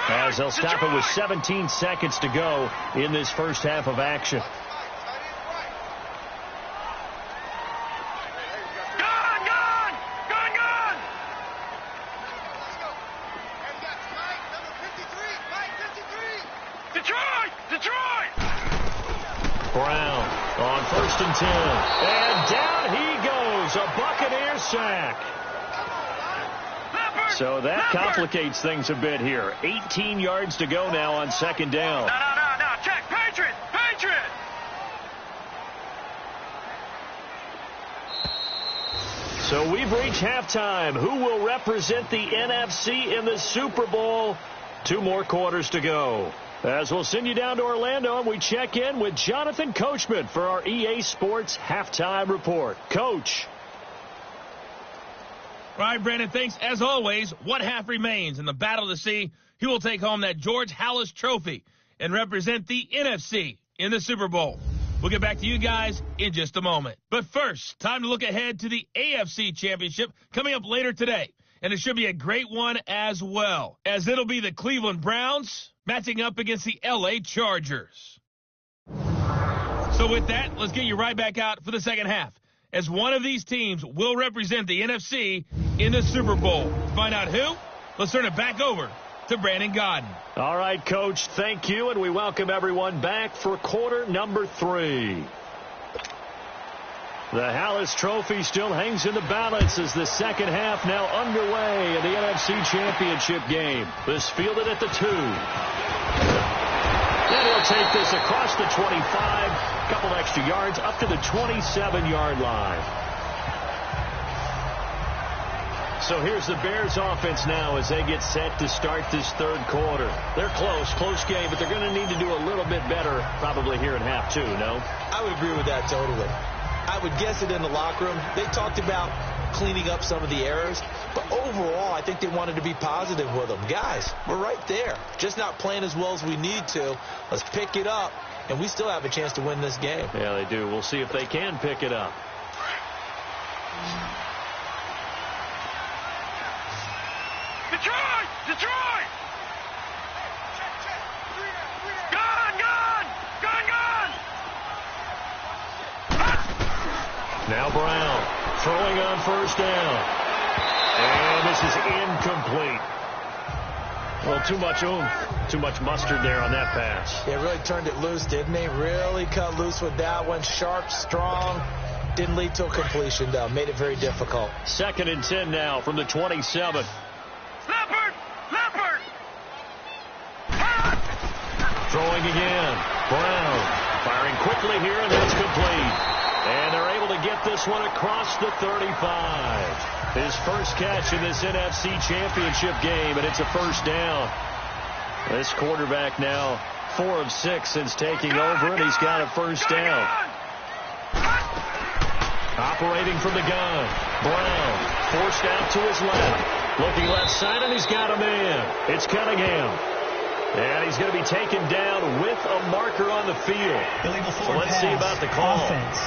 As they'll stop it with 17 seconds to go in this first half of action. Gone! Gone! Gone! Gone! Detroit! Detroit! Brown on first and 10. And down he goes. A Buccaneer sack. So that complicates things a bit here. 18 yards to go now on second down. No. Check. Patriot! Patriot! So we've reached halftime. Who will represent the NFC in the Super Bowl? 2 more quarters to go. As we'll send you down to Orlando, and we check in with Jonathan Coachman for our EA Sports Halftime Report. Coach. All right, Brandon, thanks. As always, one half remains in the battle to see who will take home that George Halas trophy and represent the NFC in the Super Bowl. We'll get back to you guys in just a moment. But first, time to look ahead to the AFC Championship coming up later today. And it should be a great one as well, as it'll be the Cleveland Browns matching up against the LA Chargers. So with that, let's get you right back out for the second half, as one of these teams will represent the NFC in the Super Bowl. To find out who, let's turn it back over to Brandon Godden. All right, Coach, thank you, and we welcome everyone back for quarter number 3. The Hallis Trophy still hangs in the balance as the second half now underway in the NFC Championship game. This fielded at the 2. And he'll take this across the 25, a couple extra yards up to the 27-yard line. So here's the Bears offense now as they get set to start this third quarter. They're close game, but they're going to need to do a little bit better probably here in half 2, no? I would agree with that totally. I would guess it in the locker room. They talked about cleaning up some of the errors, but overall I think they wanted to be positive with them. Guys, we're right there. Just not playing as well as we need to. Let's pick it up, and we still have a chance to win this game. Yeah, they do. We'll see if they can pick it up. Detroit! Detroit! Gone! Now Brown throwing on first down. And this is incomplete. Well, too much mustard there on that pass. Yeah, really turned it loose, didn't he? Really cut loose with that one. Sharp, strong. Didn't lead to a completion, though. Made it very difficult. 2nd and 10 now from the 27. Leopard! Throwing again. Brown firing quickly here, and that's complete. And they're able to get this one across the 35. His first catch in this NFC Championship game, and it's a first down. This quarterback now 4 of 6 since taking over, and he's got a first down. Operating from the gun. Brown forced out to his left. Looking left side, and he's got a man. It's Cunningham. And he's going to be taken down with a marker on the field. So let's see about the call. Offense.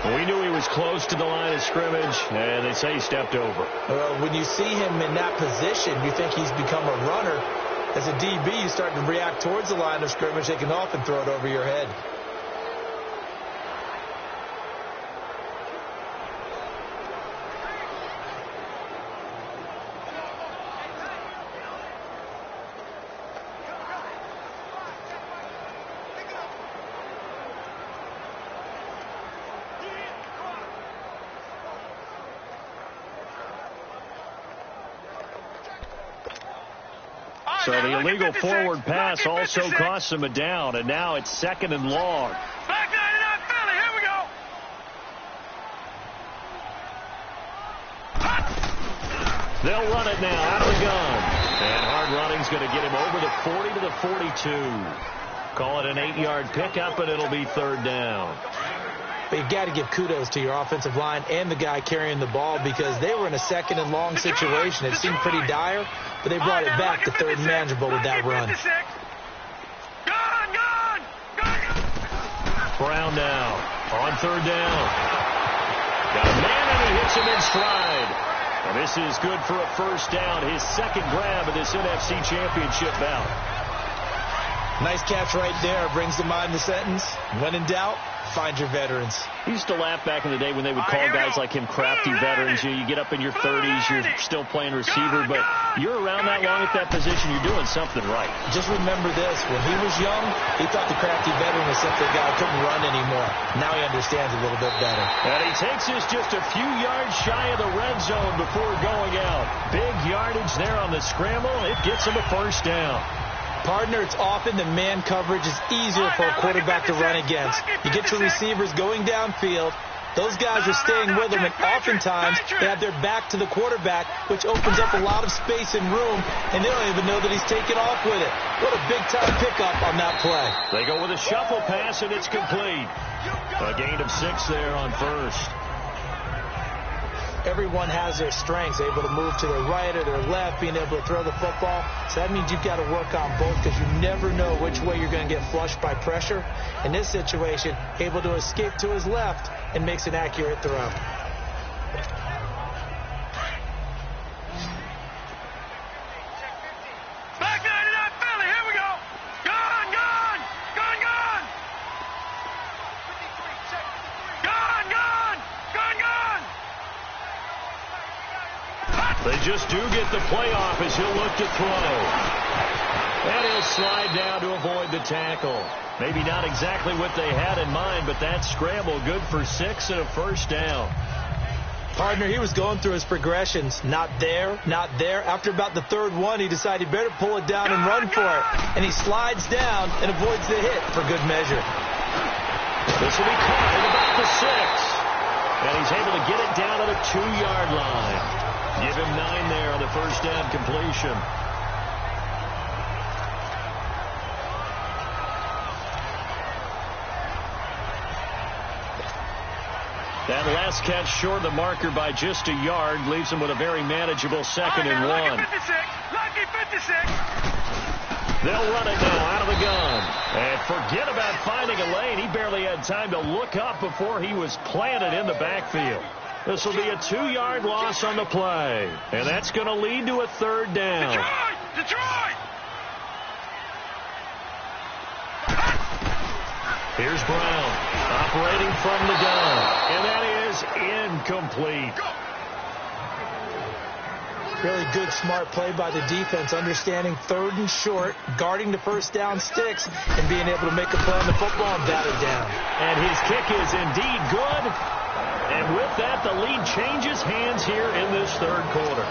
We knew he was close to the line of scrimmage, and they say he stepped over. Well, when you see him in that position, you think he's become a runner. As a DB, you start to react towards the line of scrimmage. They can often throw it over your head. So the illegal forward pass also costs him a down, and now it's 2nd and long. Back 99 Philly, here we go. They'll run it now out of the gun. And hard running's going to get him over the 40 to the 42. Call it an 8-yard pickup, and it'll be 3rd down. But you've got to give kudos to your offensive line and the guy carrying the ball, because they were in a 2nd and long situation. It seemed pretty dire, but they brought it back to 3rd and manageable with that run. Brown now on 3rd down. Got a man, and he hits him in stride. And this is good for a first down. His 2nd grab of this NFC Championship bout. Nice catch right there. Brings to mind the sentence, when in doubt, find your veterans. I used to laugh back in the day when they would call guys like him crafty veterans. You get up in your 30s, you're still playing receiver, but you're around that long at that position, you're doing something right. Just remember this, when he was young, he thought the crafty veteran was simply a guy who couldn't run anymore. Now he understands a little bit better. And he takes us just a few yards shy of the red zone before going out. Big yardage there on the scramble. It gets him a first down. Partner, it's often the man coverage is easier for a quarterback to run against. You get your receivers going downfield. Those guys are staying with them, and oftentimes they have their back to the quarterback, which opens up a lot of space and room, and they don't even know that he's taking off with it. What a big-time pickup on that play. They go with a shuffle pass, and it's complete. A gain of 6 there on first. Everyone has their strengths, able to move to their right or their left, being able to throw the football. So that means you've got to work on both, because you never know which way you're going to get flushed by pressure. In this situation, able to escape to his left and makes an accurate throw. Back 99 Philly, here we go. Gone, gone, gone, gone. Gone, gone, gone, gone. They just do get the playoff as he'll look to throw. And he'll slide down to avoid the tackle. Maybe not exactly what they had in mind, but that scramble good for 6 and a first down. Partner, he was going through his progressions. Not there, not there. After about the third one, he decided he better pull it down and run for it. And he slides down and avoids the hit for good measure. This will be caught at about the 6. And he's able to get it down to the 2-yard line. Give him 9 there on the first down completion. That last catch short of the marker by just a yard leaves him with a very manageable 2nd and 1. Lucky 56. They'll run it now out of the gun. And forget about finding a lane. He barely had time to look up before he was planted in the backfield. This will be a 2-yard loss on the play. And that's going to lead to a 3rd down. Detroit! Here's Brown operating from the gun. And that is incomplete. Really good, smart play by the defense, understanding 3rd and short, guarding the first down sticks, and being able to make a play on the football and bat it down. And his kick is indeed good. And with that, the lead changes hands here in this 3rd quarter.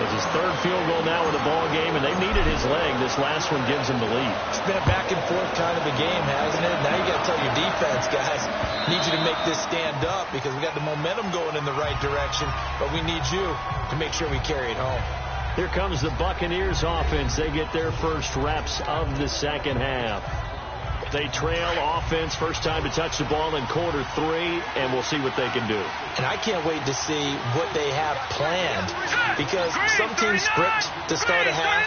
It's his 3rd field goal now in the ball game, and they needed his leg. This last one gives him the lead. It's been a back-and-forth kind of a game, hasn't it? Now you got to tell your defense, guys, need you to make this stand up because we got the momentum going in the right direction, but we need you to make sure we carry it home. Here comes the Buccaneers offense. They get their first reps of the second half. They trail offense, first time to touch the ball in quarter 3, and we'll see what they can do. And I can't wait to see what they have planned because some teams script to start a half.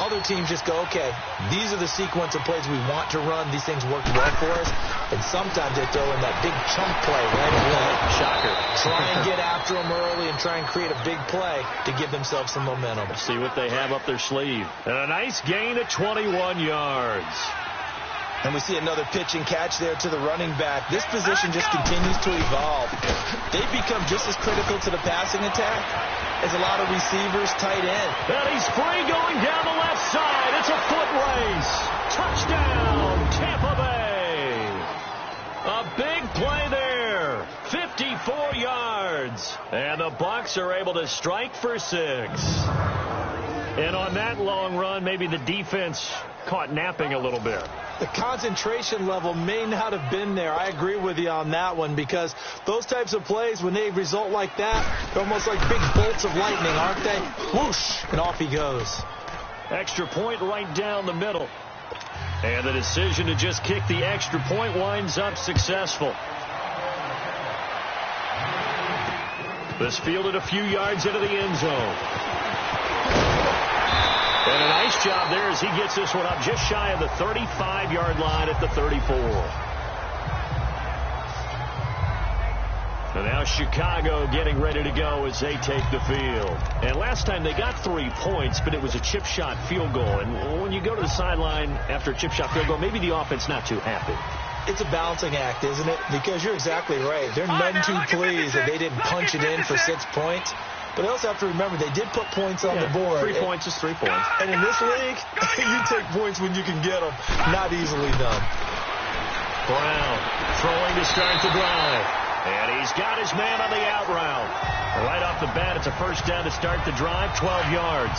Other teams just go, okay, these are the sequence of plays we want to run. These things work well for us. And sometimes they throw in that big chunk play right away. Shocker. Try and get after them early and try and create a big play to give themselves some momentum. See what they have up their sleeve. And a nice gain of 21 yards. And we see another pitch and catch there to the running back. This position just continues to evolve. They become just as critical to the passing attack as a lot of receivers, tight end. And he's free going down the left side. It's a foot race. Touchdown, Tampa Bay. A big play there. 54 yards. And the Bucs are able to strike for 6. And on that long run, maybe the defense caught napping a little bit. The concentration level may not have been there. I agree with you on that one because those types of plays, when they result like that, they're almost like big bolts of lightning, aren't they? Whoosh, and off he goes. Extra point right down the middle. And the decision to just kick the extra point winds up successful. This fielded a few yards into the end zone. And a nice job there as he gets this one up just shy of the 35-yard line at the 34. And now Chicago getting ready to go as they take the field. And last time they got 3 points, but it was a chip shot field goal. And when you go to the sideline after a chip shot field goal, maybe the offense not too happy. It's a balancing act, isn't it? Because you're exactly right. They're none too pleased that they didn't punch it in for 6 points. But they also have to remember they did put points on the board. 3 points is 3 points. And in this league, you take points when you can get them. Not easily done. Brown throwing to start the drive. And he's got his man on the out route. Right off the bat, it's a first down to start the drive, 12 yards.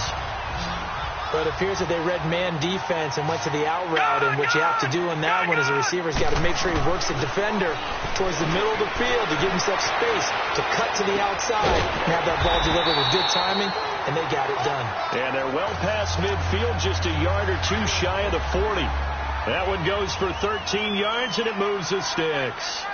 But it appears that they read man defense and went to the out route. And what you have to do in that one is the receiver's got to make sure he works the defender towards the middle of the field to give himself space to cut to the outside and have that ball delivered with good timing, and they got it done. And they're well past midfield, just a yard or 2 shy of the 40. That one goes for 13 yards, and it moves the sticks.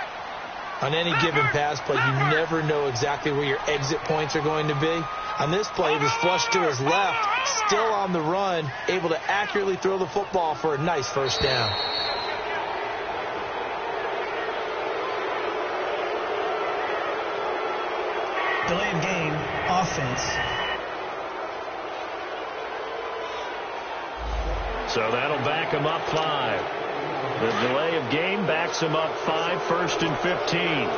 On any given pass play, you never know exactly where your exit points are going to be. On this play, he was flushed to his left, still on the run, able to accurately throw the football for a nice first down. Delay of game, offense. So that'll back him up 5. The delay of game backs him up 5, 1st and 15.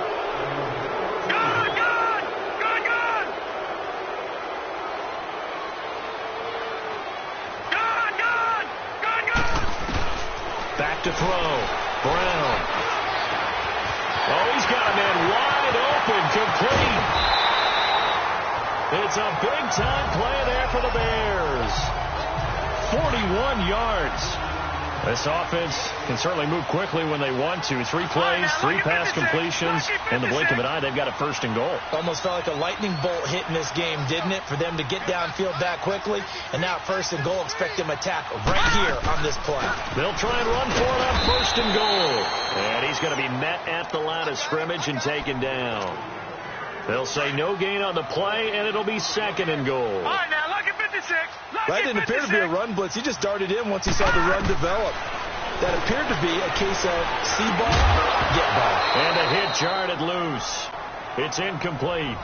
back to throw. Brown. Oh, he's got a man wide open, complete. It's a big-time play there for the Bears. 41 yards. This offense can certainly move quickly when they want to. 3 plays, 3 pass completions. In the blink of an eye, they've got a first and goal. Almost felt like a lightning bolt hit in this game, didn't it? For them to get downfield that quickly. And now first and goal, expect them to attack right here on this play. They'll try and run for it on first and goal. And he's going to be met at the line of scrimmage and taken down. They'll say no gain on the play, and it'll be second and goal. All right, now, look at 56. That didn't appear to be a run blitz. He just darted in once he saw the run develop. That appeared to be a case of see ball, get ball. And a hit jarred loose. It's incomplete.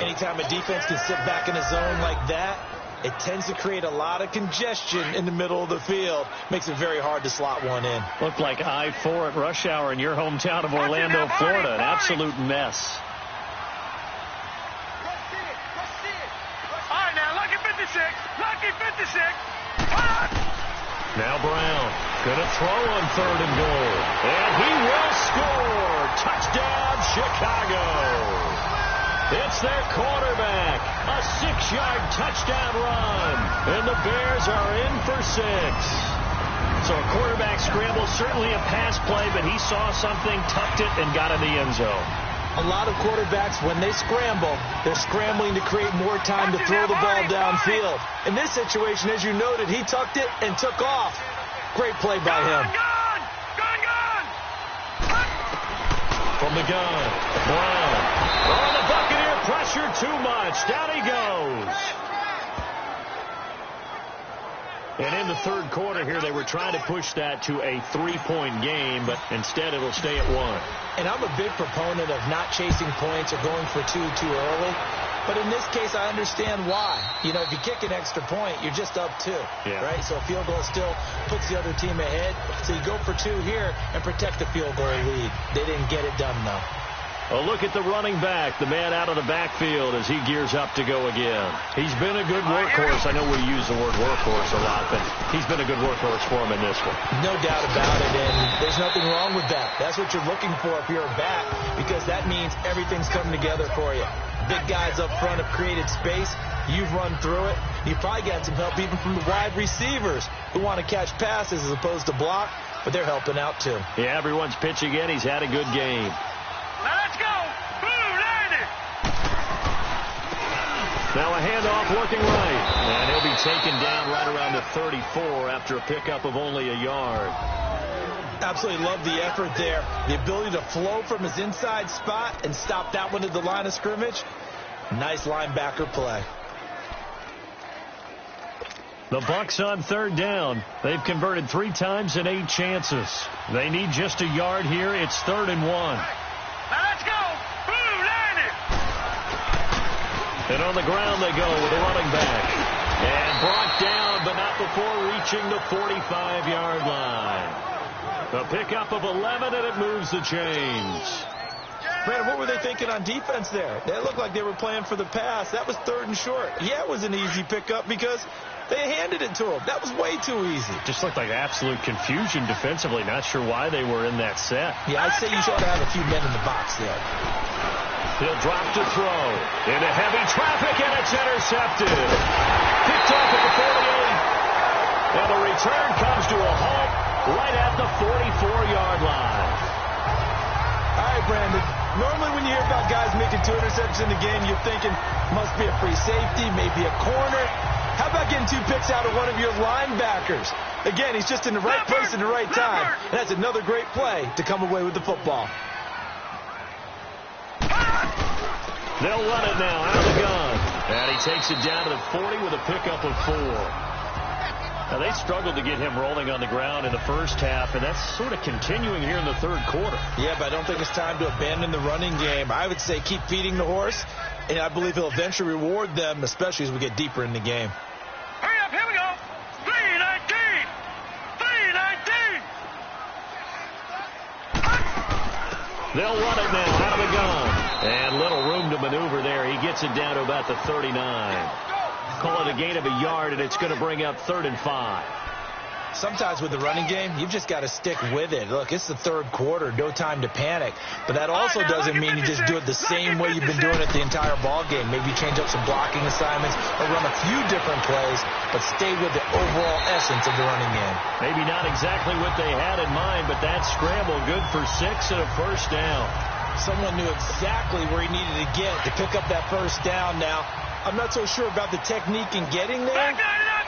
Anytime a defense can sit back in a zone like that, it tends to create a lot of congestion in the middle of the field. Makes it very hard to slot one in. Looked like I-4 at rush hour in your hometown of Orlando, Florida. An absolute mess. Lucky 56. Now Brown gonna throw on third and goal. And he will score. Touchdown, Chicago. It's their quarterback. A 6-yard touchdown run. And the Bears are in for 6. So a quarterback scramble, certainly a pass play, but he saw something, tucked it, and got in the end zone. A lot of quarterbacks, when they scramble, they're scrambling to create more time to throw the ball downfield. In this situation, as you noted, he tucked it and took off. Great play by him. Gone! From the gun, Brown. Oh, the Buccaneer pressure too much. Down he goes. And in the third quarter here, they were trying to push that to a 3-point game, but instead it'll stay at 1. And I'm a big proponent of not chasing points or going for 2 too early. But in this case, I understand why. You know, if you kick an extra point, you're just up 2, right? So a field goal still puts the other team ahead. So you go for 2 here and protect the field goal lead. They didn't get it done, though. A look at the running back, the man out of the backfield as he gears up to go again. He's been a good workhorse. I know we use the word workhorse a lot, but he's been a good workhorse for him in this one. No doubt about it, and there's nothing wrong with that. That's what you're looking for if you're a back, because that means everything's coming together for you. Big guys up front have created space. You've run through it. You've probably got some help even from the wide receivers who want to catch passes as opposed to block, but they're helping out too. Yeah, everyone's pitching in. He's had a good game. Now let's go. Blue, line it. Now a handoff working right. And he'll be taken down right around the 34 after a pickup of only a yard. Absolutely love the effort there. The ability to flow from his inside spot and stop that one at the line of scrimmage. Nice linebacker play. The Bucs on third down. They've converted 3 times in 8 chances. They need just a yard here. It's 3rd and 1. Now let's go. Blue, line it. And on the ground they go with a running back. And brought down, but not before reaching the 45-yard line. A pickup of 11, and it moves the chains. Brandon, what were they thinking on defense there? They looked like they were playing for the pass. That was 3rd and short. Yeah, it was an easy pickup because they handed it to him. That was way too easy. Just looked like absolute confusion defensively. Not sure why they were in that set. Yeah, I'd say you should have a few men in the box there. He'll drop to throw. Into heavy traffic, and it's intercepted. Picked off at the 48. And the return comes to a halt right at the 44-yard line. All right, Brandon. Normally when you hear about guys making 2 interceptions in the game, you're thinking must be a free safety, maybe a corner. How about getting 2 picks out of one of your linebackers? Again, he's just in the right place at the right time. And that's another great play to come away with the football. They'll run it now out of the gun. And he takes it down to the 40 with a pickup of 4. Now, they struggled to get him rolling on the ground in the first half, and that's sort of continuing here in the third quarter. Yeah, but I don't think it's time to abandon the running game. I would say keep feeding the horse, and I believe he'll eventually reward them, especially as we get deeper in the game. Hurry up, here we go. 319. 319. They'll run it now out of the gun. And little room to maneuver there. He gets it down to about the 39. Call it a gain of a yard, and it's going to bring up 3rd and 5. Sometimes with the running game, you've just got to stick with it. Look, it's the third quarter, no time to panic. But that also doesn't mean you just do it the same way you've been doing it the entire ball game. Maybe change up some blocking assignments or run a few different plays, but stay with the overall essence of the running game. Maybe not exactly what they had in mind, but that scramble good for 6 and a first down. Someone knew exactly where he needed to get to pick up that first down. Now, I'm not so sure about the technique in getting there,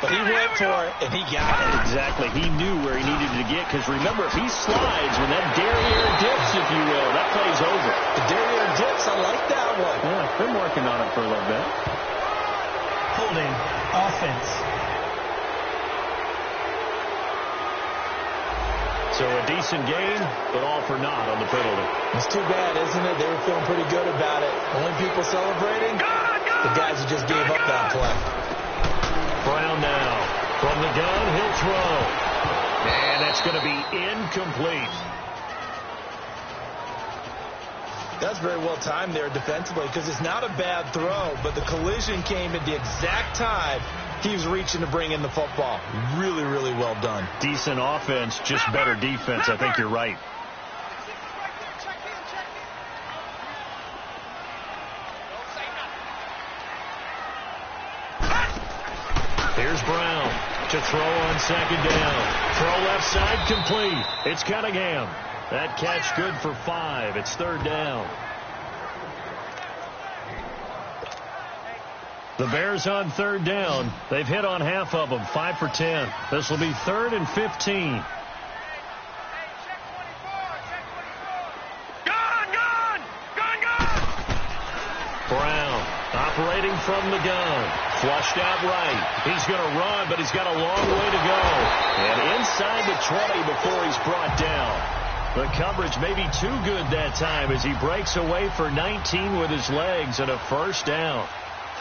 but he went for it, and he got it. Exactly. He knew where he needed to get, because remember, if he slides when that derriere dips, if you will, that play's over. The derriere dips, I like that one. Yeah, been working on it for a little bit. Holding. Offense. So a decent game, but all for naught on the penalty. It's too bad, isn't it? They were feeling pretty good about it. Only people celebrating, the guys who just gave up that play. Brown now. From the gun, he'll throw. And that's going to be incomplete. That's very well timed there defensively, because it's not a bad throw, but the collision came at the exact time he was reaching to bring in the football. Really, really well done. Decent offense, just better defense. I think you're right. Here's Brown to throw on second down. Throw left side complete. It's Cunningham. That catch good for 5. It's third down. The Bears on third down. They've hit on half of them, 5 for 10. This will be 3rd and 15. Brown operating from the gun. Flushed out right. He's going to run, but he's got a long way to go. And inside the 20 before he's brought down. The coverage may be too good that time as he breaks away for 19 with his legs and a first down.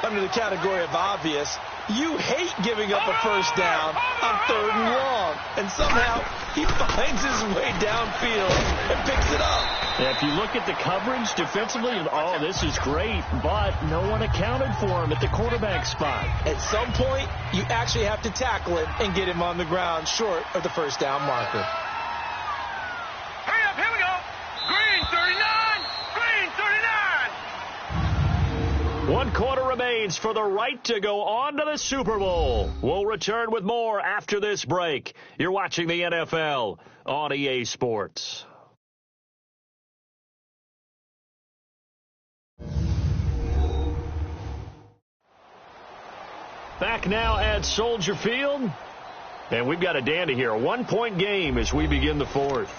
Under the category of obvious, you hate giving up a first down on 3rd and long. And somehow he finds his way downfield and picks it up. Yeah, if you look at the coverage defensively, oh, this is great, but no one accounted for him at the quarterback spot. At some point, you actually have to tackle him and get him on the ground short of the first down marker. Hurry up, here we go. Green 39, green 39. 1 quarter remains for the right to go on to the Super Bowl. We'll return with more after this break. You're watching the NFL on EA Sports. Back now at Soldier Field. And we've got a dandy here. A 1-point game as we begin the 4th.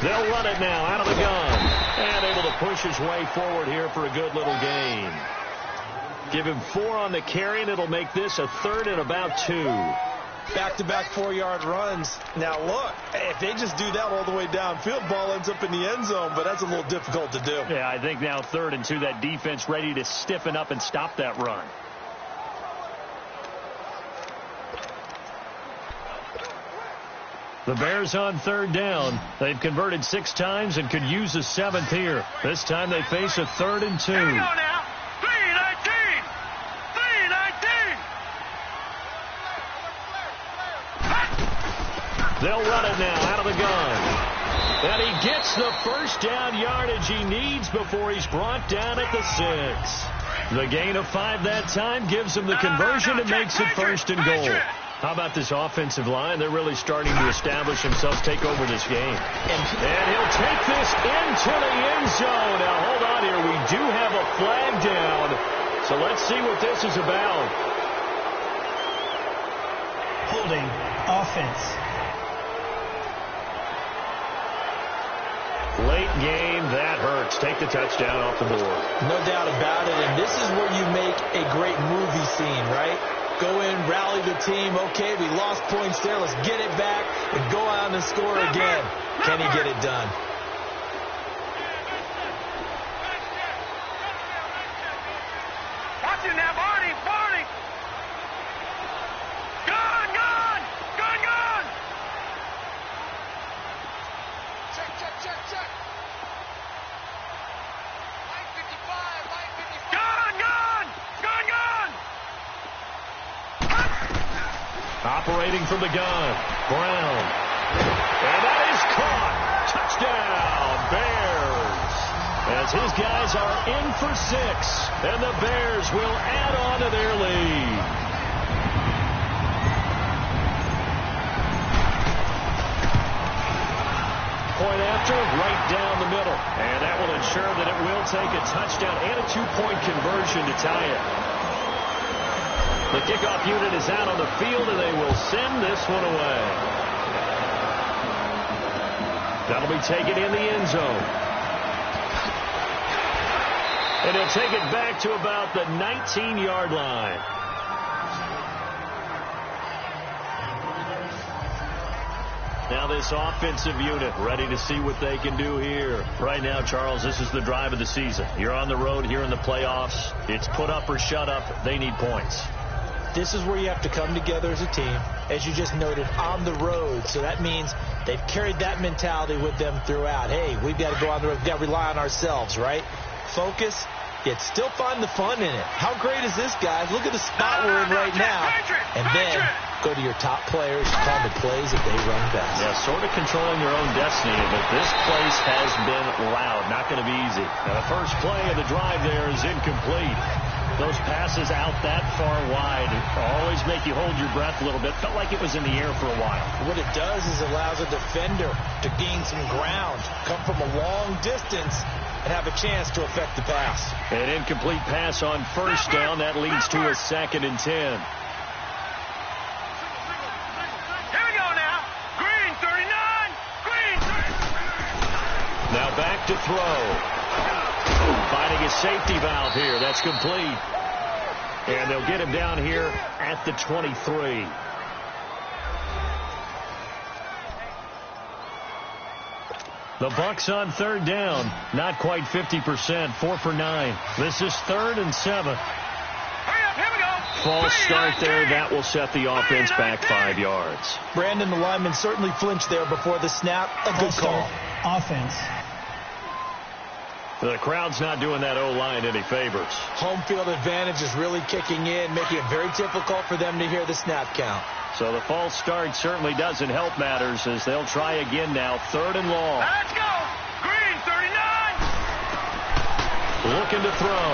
They'll run it now out of the gun. And able to push his way forward here for a good little gain. Give him 4 on the carry, and it'll make this a 3rd and about 2. Back-to-back 4-yard runs. Now, look, if they just do that all the way downfield, ball ends up in the end zone, but that's a little difficult to do. Yeah, I think now 3rd and 2, that defense ready to stiffen up and stop that run. The Bears on 3rd down. They've converted 6 times and could use a 7th here. This time they face a 3rd and 2. Here we go now. 319. 319. They'll run it now out of the gun. And he gets the first down yardage he needs before he's brought down at the 6. The gain of 5 that time gives him the conversion and makes it 1st and goal. How about this offensive line? They're really starting to establish themselves, take over this game. And he'll take this into the end zone. Now, hold on here. We do have a flag down. So let's see what this is about. Holding. Offense. Late game, that hurts. Take the touchdown off the board. No doubt about it. And this is where you make a great movie scene, right? Go in, rally the team. Okay, we lost points there. Let's get it back and go out and score again. Can he get it done? operating from the gun. Brown. And that is caught. Touchdown, Bears. As his guys are in for 6, and the Bears will add on to their lead. Point after, right down the middle. And that will ensure that it will take a touchdown and a 2-point conversion to tie it. The kickoff unit is out on the field, and they will send this one away. That'll be taken in the end zone. And he'll take it back to about the 19-yard line. Now this offensive unit ready to see what they can do here. Right now, Charles, this is the drive of the season. You're on the road here in the playoffs. It's put up or shut up. They need points. This is where you have to come together as a team, as you just noted, on the road. So that means they've carried that mentality with them throughout. Hey, we've got to go on the road. We've got to rely on ourselves, right? Focus, yet still find the fun in it. How great is this, guys? Look at the spot we're in right now. And then go to your top players, call the plays that they run best. Yeah, sort of controlling their own destiny, but this place has been loud. Not going to be easy. Now, the first play of the drive there is incomplete. Those passes out that far wide always make you hold your breath a little bit. Felt like it was in the air for a while. What it does is allows a defender to gain some ground, come from a long distance, and have a chance to affect the pass. An incomplete pass on first down. That leads to a 2nd and 10. Here we go now. Green 39. Green 39. Now back to throw. Finding a safety valve here. That's complete. And they'll get him down here at the 23. The Bucs on 3rd down. Not quite 50%. 4 for 9. This is 3rd and 7. Hurry up, here we go. False start there. That will set the offense back 5 yards. Brandon, the lineman certainly flinched there before the snap. A good call. Offense. The crowd's not doing that O-line any favors. Home field advantage is really kicking in, making it very difficult for them to hear the snap count. So the false start certainly doesn't help matters as they'll try again now. 3rd and long. Let's go. Green 39. Looking to throw.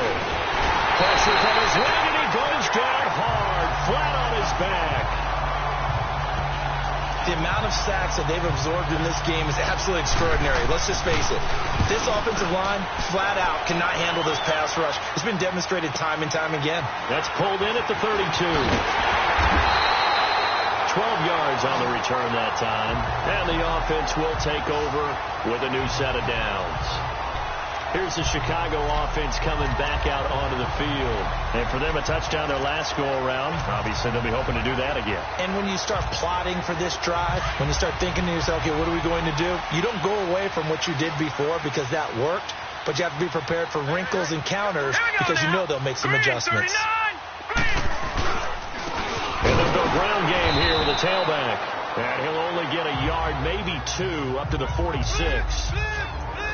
Pressure from his leg, and he goes down hard, flat on his back. The amount of sacks that they've absorbed in this game is absolutely extraordinary. Let's just face it. This offensive line, flat out, cannot handle this pass rush. It's been demonstrated time and time again. That's pulled in at the 32. 12 yards on the return that time. And the offense will take over with a new set of downs. Here's the Chicago offense coming back out onto the field. And for them, a touchdown their last go-around. Obviously, they'll be hoping to do that again. And when you start plotting for this drive, when you start thinking to yourself, okay, what are we going to do? You don't go away from what you did before because that worked, but you have to be prepared for wrinkles and counters because you know they'll make some adjustments. And they'll go ground game here with a tailback. And he'll only get a yard, maybe 2, up to the 46.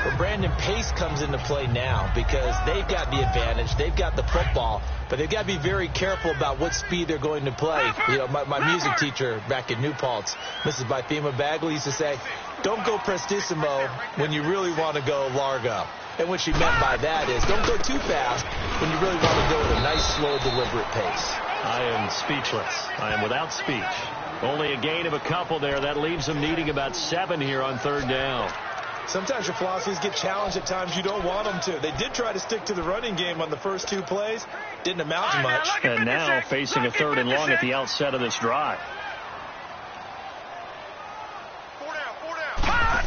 But Brandon, pace comes into play now because they've got the advantage. They've got the football, but they've got to be very careful about what speed they're going to play. You know, my music teacher back in New Paltz, Mrs. Bythema Bagley, used to say, don't go prestissimo when you really want to go largo. And what she meant by that is don't go too fast when you really want to go at a nice, slow, deliberate pace. I am speechless. I am without speech. Only a gain of a couple there. That leaves them needing about 7 here on 3rd down. Sometimes your philosophies get challenged at times you don't want them to. They did try to stick to the running game on the first 2 plays. Didn't amount to much. And now facing a 3rd and long at the outset of this drive. 4 down.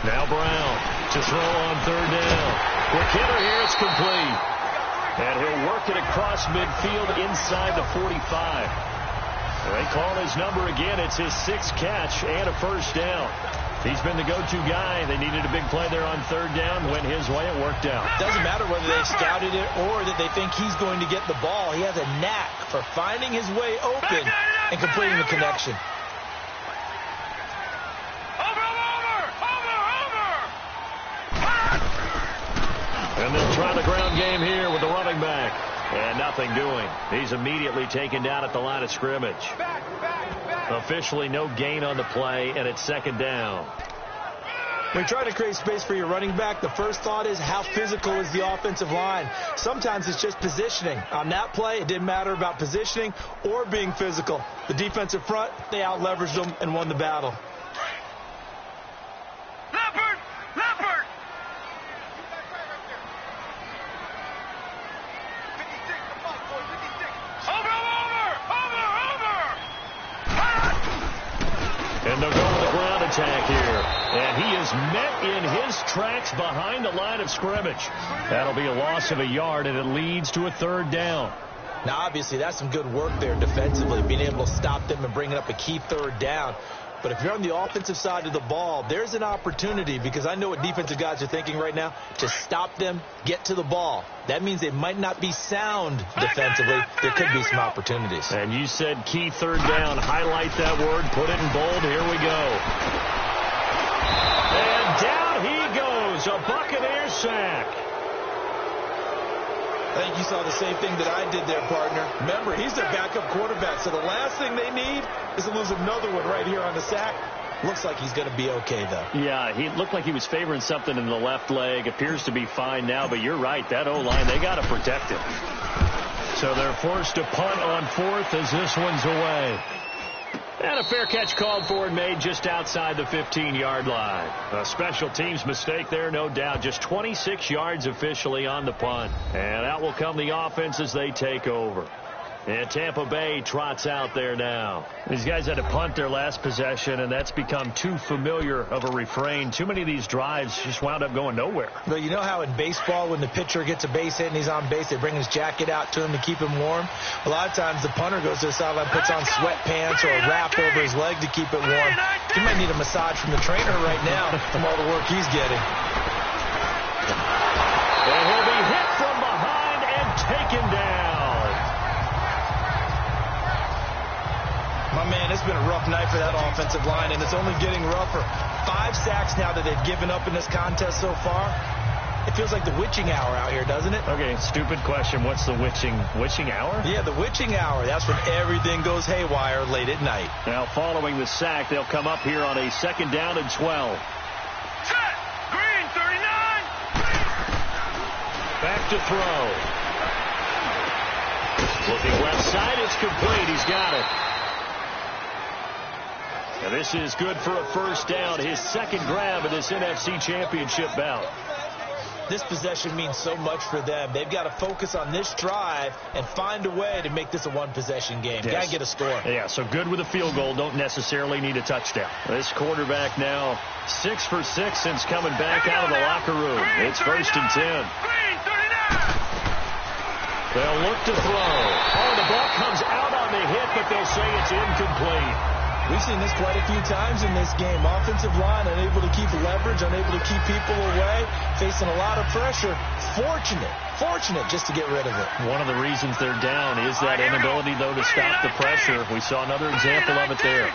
Now Brown to throw on 3rd down. Quick hitter here. It's complete. And he'll work it across midfield inside the 45. They call his number again. It's his 6th catch and a first down. He's been the go-to guy. They needed a big play there on 3rd down. Went his way. It worked out. Doesn't matter whether they've scouted it or that they think he's going to get the ball. He has a knack for finding his way open and completing the connection. And they'll try the ground game here with the running back. And nothing doing. He's immediately taken down at the line of scrimmage. Back. Officially no gain on the play, and it's second down. When you're trying to create space for your running back, the first thought is how physical is the offensive line. Sometimes it's just positioning. On that play, it didn't matter about positioning or being physical. The defensive front, they out-leveraged them and won the battle. Leopard! Leopard! 56, come on, boy, 56. Over! And they'll go with the ground attack here. And he is met in his tracks behind the line of scrimmage. That'll be a loss of a yard, and it leads to a third down. Now, obviously, that's some good work there defensively, being able to stop them and bringing up a key third down. But if you're on the offensive side of the ball, there's an opportunity, because I know what defensive guys are thinking right now, to stop them, get to the ball. That means they might not be sound defensively. There could be some opportunities. And you said key third down. Highlight that word. Put it in bold. Here we go. And down he goes. A Buccaneer sack. I think you saw the same thing that I did there, partner. Remember, he's their backup quarterback, so the last thing they need is to lose another one right here on the sack. Looks like he's going to be okay, though. Yeah, he looked like he was favoring something in the left leg. Appears to be fine now, but you're right. That O-line, they got to protect him. So they're forced to punt on fourth as this one's away. And a fair catch called for and made just outside the 15-yard line. A special teams mistake there, no doubt. Just 26 yards officially on the punt. And out will come the offense as they take over. And Tampa Bay trots out there now. These guys had to punt their last possession, and that's become too familiar of a refrain. Too many of these drives just wound up going nowhere. But you know how in baseball, when the pitcher gets a base hit and he's on base, they bring his jacket out to him to keep him warm? A lot of times the punter goes to the sideline, puts on sweatpants or a wrap over his leg to keep it warm. He might need a massage from the trainer right now from all the work he's getting. And he'll be hit from behind and taken down. My man, it's been a rough night for that offensive line, and it's only getting rougher. 5 sacks now that they've given up in this contest so far. It feels like the witching hour out here, doesn't it? Okay, stupid question. What's the witching hour? Yeah, the witching hour. That's when everything goes haywire late at night. Now, following the sack, they'll come up here on a second down and 12. Set! Green, 39! Back to throw. Looking left side, it's complete. He's got it. And this is good for a first down. His second grab of this NFC Championship bout. This possession means so much for them. They've got to focus on this drive and find a way to make this a one-possession game. Yes. Got to get a score. Yeah, so good with a field goal. Don't necessarily need a touchdown. This quarterback now 6 for 6 since coming back out of the locker room. It's first and 10. Green, 39! They'll look to throw. Oh, the ball comes out on the hit, but they'll say it's incomplete. We've seen this quite a few times in this game. Offensive line unable to keep leverage, unable to keep people away, facing a lot of pressure. Fortunate just to get rid of it. One of the reasons they're down is that inability, though, to stop the pressure. We saw another example of it there.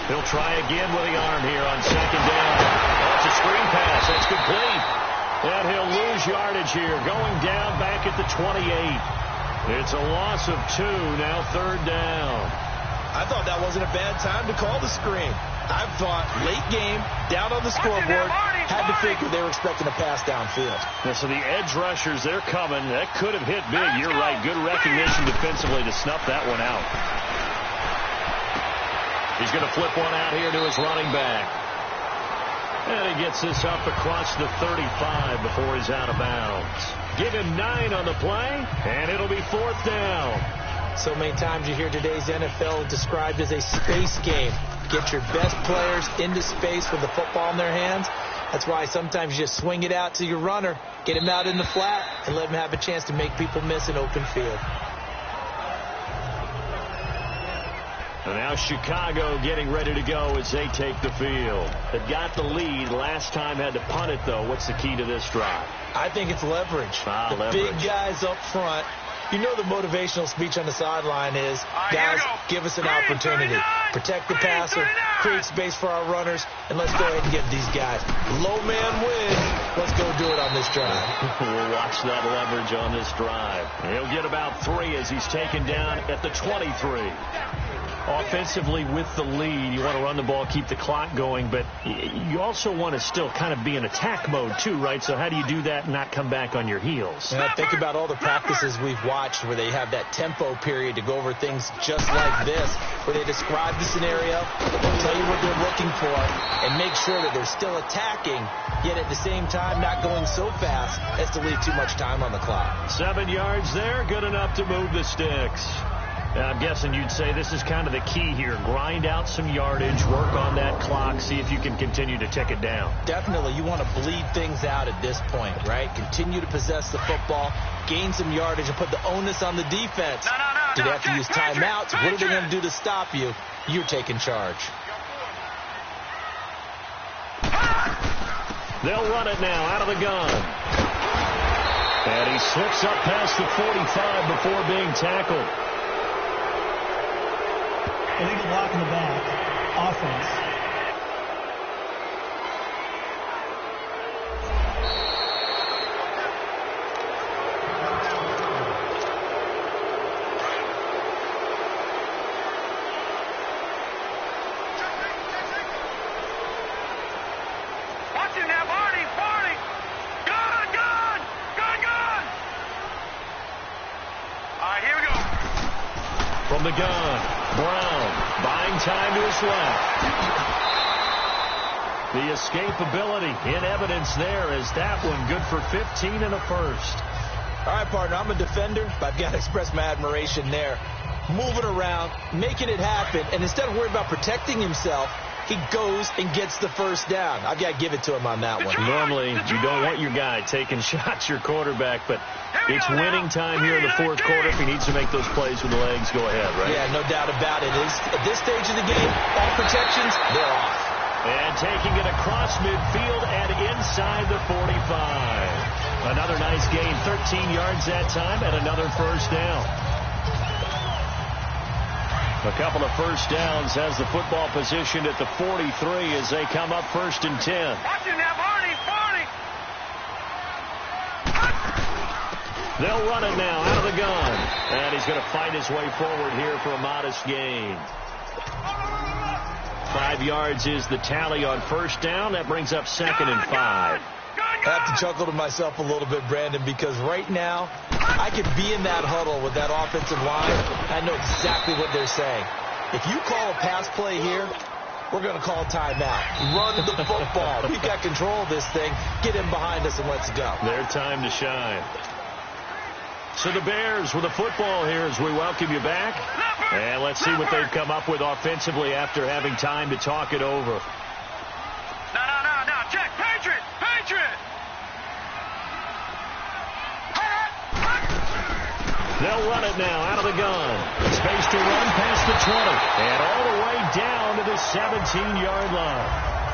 He'll try again with the arm here on second down. Oh, it's a screen pass. That's complete. And he'll lose yardage here, going down back at the 28. It's a loss of 2, now third down. I thought that wasn't a bad time to call the screen. I thought late game, down on the scoreboard, had to figure they were expecting a pass downfield. Yeah, so the edge rushers, they're coming. That could have hit big. You're right. Good recognition defensively to snuff that one out. He's going to flip one out here to his running back. And he gets this up across the 35 before he's out of bounds. Give him 9 on the play, and it'll be fourth down. So many times you hear today's NFL described as a space game. Get your best players into space with the football in their hands. That's why sometimes you just swing it out to your runner, get him out in the flat, and let him have a chance to make people miss an open field. And now Chicago getting ready to go as they take the field. They've got the lead. Last time had to punt it, though. What's the key to this drive? I think it's leverage. Leverage. Big guys up front. You know the motivational speech on the sideline is, guys, give us an opportunity. Protect the passer, create space for our runners, and let's go ahead and get these guys. Low man wins. Let's go do it on this drive. We'll watch that leverage on this drive. He'll get about 3 as he's taken down at the 23. Offensively with the lead, you want to run the ball, keep the clock going, but you also want to still kind of be in attack mode too, right? So how do you do that and not come back on your heels? And I think about all the practices we've watched where they have that tempo period to go over things just like this, where they describe the scenario, tell you what they're looking for, and make sure that they're still attacking, yet at the same time not going so fast as to leave too much time on the clock. 7 yards there, good enough to move the sticks. I'm guessing you'd say this is kind of the key here. Grind out some yardage, work on that clock, see if you can continue to tick it down. Definitely, you want to bleed things out at this point, right? Continue to possess the football, gain some yardage, and put the onus on the defense. Do they have to use timeouts? What are they going to do to stop you? You're taking charge. They'll run it now out of the gun. And he slips up past the 45 before being tackled. Illegal block in the back. Offense. From the gun, Brown buying time to his left. The escapability in evidence there as that one good for 15 and a first. All right, partner, I'm a defender, but I've got to express my admiration there. Moving around, making it happen, and instead of worrying about protecting himself, he goes and gets the first down. I've got to give it to him on that one. Normally, you don't want your guy taking shots, your quarterback, but it's winning time here in the fourth quarter. If he needs to make those plays with the legs, go ahead, right? Yeah, no doubt about it. At this stage of the game, all protections, they're off. And taking it across midfield and inside the 45. Another nice gain, 13 yards that time, and another first down. A couple of first downs has the football positioned at the 43 as they come up 1st and 10. They'll run it now out of the gun. And he's going to fight his way forward here for a modest gain. 5 yards is the tally on first down. That brings up 2nd and 5. I have to chuckle to myself a little bit, Brandon, because right now I could be in that huddle with that offensive line. I know exactly what they're saying. If you call a pass play here, we're going to call timeout. Run the football. We've got control of this thing. Get in behind us and let's go. Their time to shine. So the Bears with the football here as we welcome you back. And let's see what they've come up with offensively after having time to talk it over. No. Check. Patriot. They'll run it now out of the gun. Space to run past the 20. And all the way down to the 17-yard line.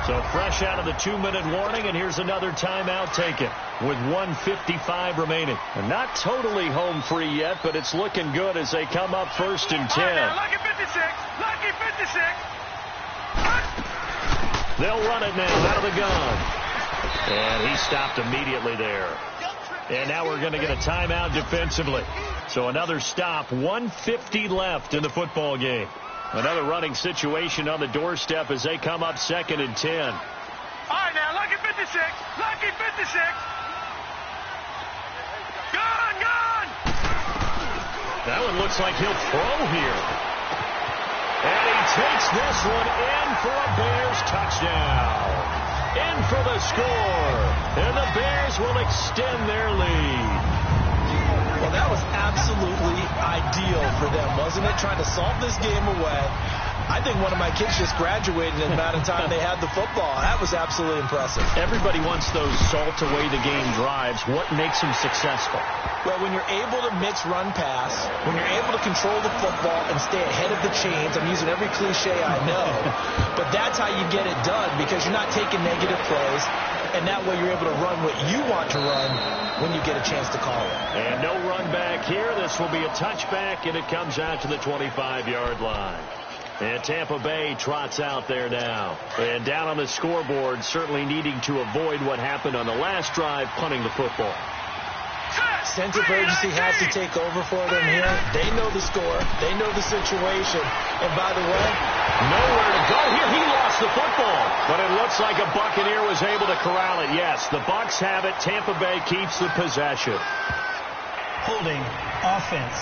So fresh out of the 2-minute warning, and here's another timeout taken with 1:55 remaining. And not totally home free yet, but it's looking good as they come up 1st and 10. Lucky 56. They'll run it now out of the gun. And he stopped immediately there. And now we're going to get a timeout defensively. So another stop, 1:50 left in the football game. Another running situation on the doorstep as they come up 2nd and 10. All right, now, lucky 56. Gun! That one looks like he'll throw here. And he takes this one in for a Bears touchdown. In for the score. And the Bears will extend their lead. Well, that was absolutely ideal for them, wasn't it? Trying to solve this game away. I think one of my kids just graduated in the amount of time they had the football. That was absolutely impressive. Everybody wants those salt away the game drives. What makes them successful? Well, when you're able to mix run pass, when you're able to control the football and stay ahead of the chains, I'm using every cliche I know, but that's how you get it done because you're not taking negative plays, and that way you're able to run what you want to run when you get a chance to call it. And no run back here. This will be a touchback, and it comes out to the 25-yard line. And Tampa Bay trots out there now. And down on the scoreboard, certainly needing to avoid what happened on the last drive, punting the football. sense of urgency has to take over for them here. They know the score. They know the situation. And by the way, nowhere to go here. He lost the football. But it looks like a Buccaneer was able to corral it. Yes, the Bucs have it. Tampa Bay keeps the possession. Holding offense.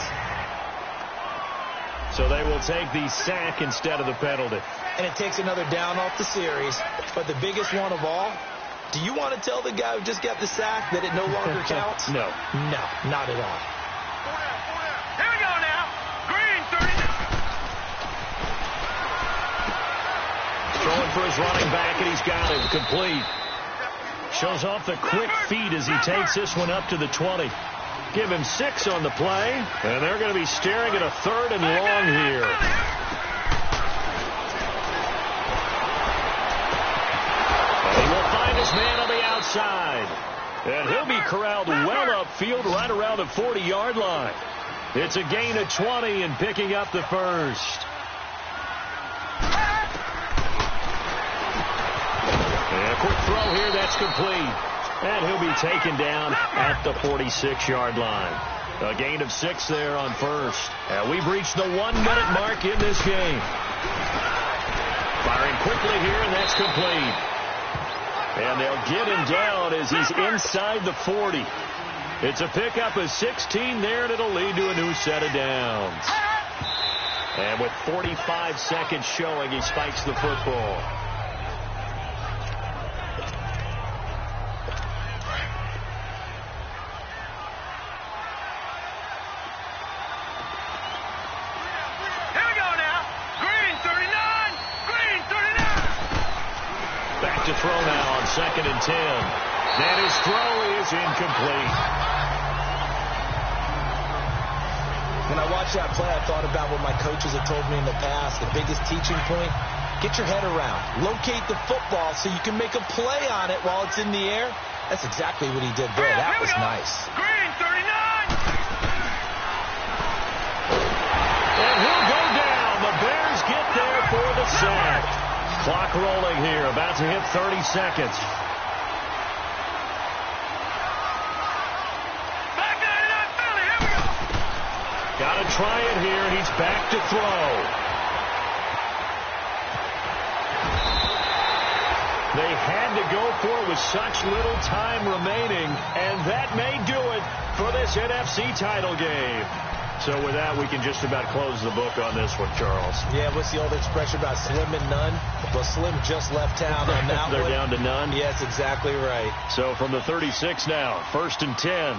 So they will take the sack instead of the penalty. And it takes another down off the series. But the biggest one of all, do you want to tell the guy who just got the sack that it no longer counts? No. No, not at all. Here we go now. Green 30. Throwing for his running back, and he's got it. Complete. Shows off the quick feet as he takes this one up to the 20. Give him 6 on the play, and they're going to be staring at a 3rd and long here. And he will find his man on the outside. And he'll be corralled well upfield right around the 40-yard line. It's a gain of 20 and picking up the first. And a quick throw here, that's complete. And he'll be taken down at the 46-yard line. A gain of 6 there on first. And we've reached the 1-minute mark in this game. Firing quickly here, and that's complete. And they'll get him down as he's inside the 40. It's a pickup of 16 there, and it'll lead to a new set of downs. And with 45 seconds showing, he spikes the football. To throw now on 2nd and 10. And his throw is incomplete. When I watched that play, I thought about what my coaches have told me in the past. The biggest teaching point, get your head around. Locate the football so you can make a play on it while it's in the air. That's exactly what he did there. That was nice. Green 39. And he'll go down. The Bears get there for the sack. Clock rolling here, about to hit 30 seconds. Back 99 Philly, here we go. Got to try it here, and he's back to throw. They had to go for it with such little time remaining, and that may do it for this NFC title game. So with that, we can just about close the book on this one, Charles. Yeah, what's the old expression about slim and none? Well, Slim just left town on that They're one. down to none? Yes, exactly right. So from the 36 now, 1st and 10.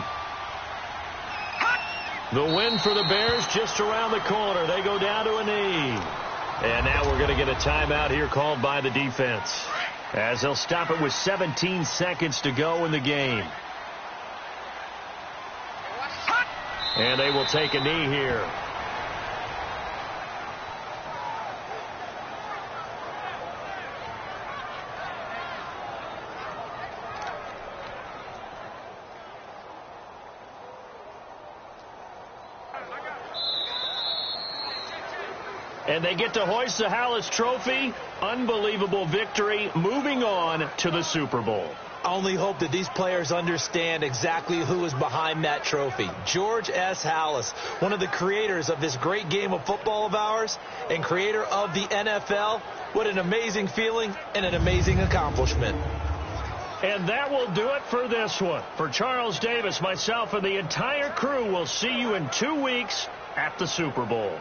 The win for the Bears just around the corner. They go down to a knee. And now we're going to get a timeout here called by the defense, as they'll stop it with 17 seconds to go in the game. And they will take a knee here. And they get to hoist the Hallis Trophy. Unbelievable victory. Moving on to the Super Bowl. I only hope that these players understand exactly who is behind that trophy. George S. Hallis, one of the creators of this great game of football of ours and creator of the NFL. What an amazing feeling and an amazing accomplishment. And that will do it for this one. For Charles Davis, myself, and the entire crew, will see you in 2 weeks at the Super Bowl.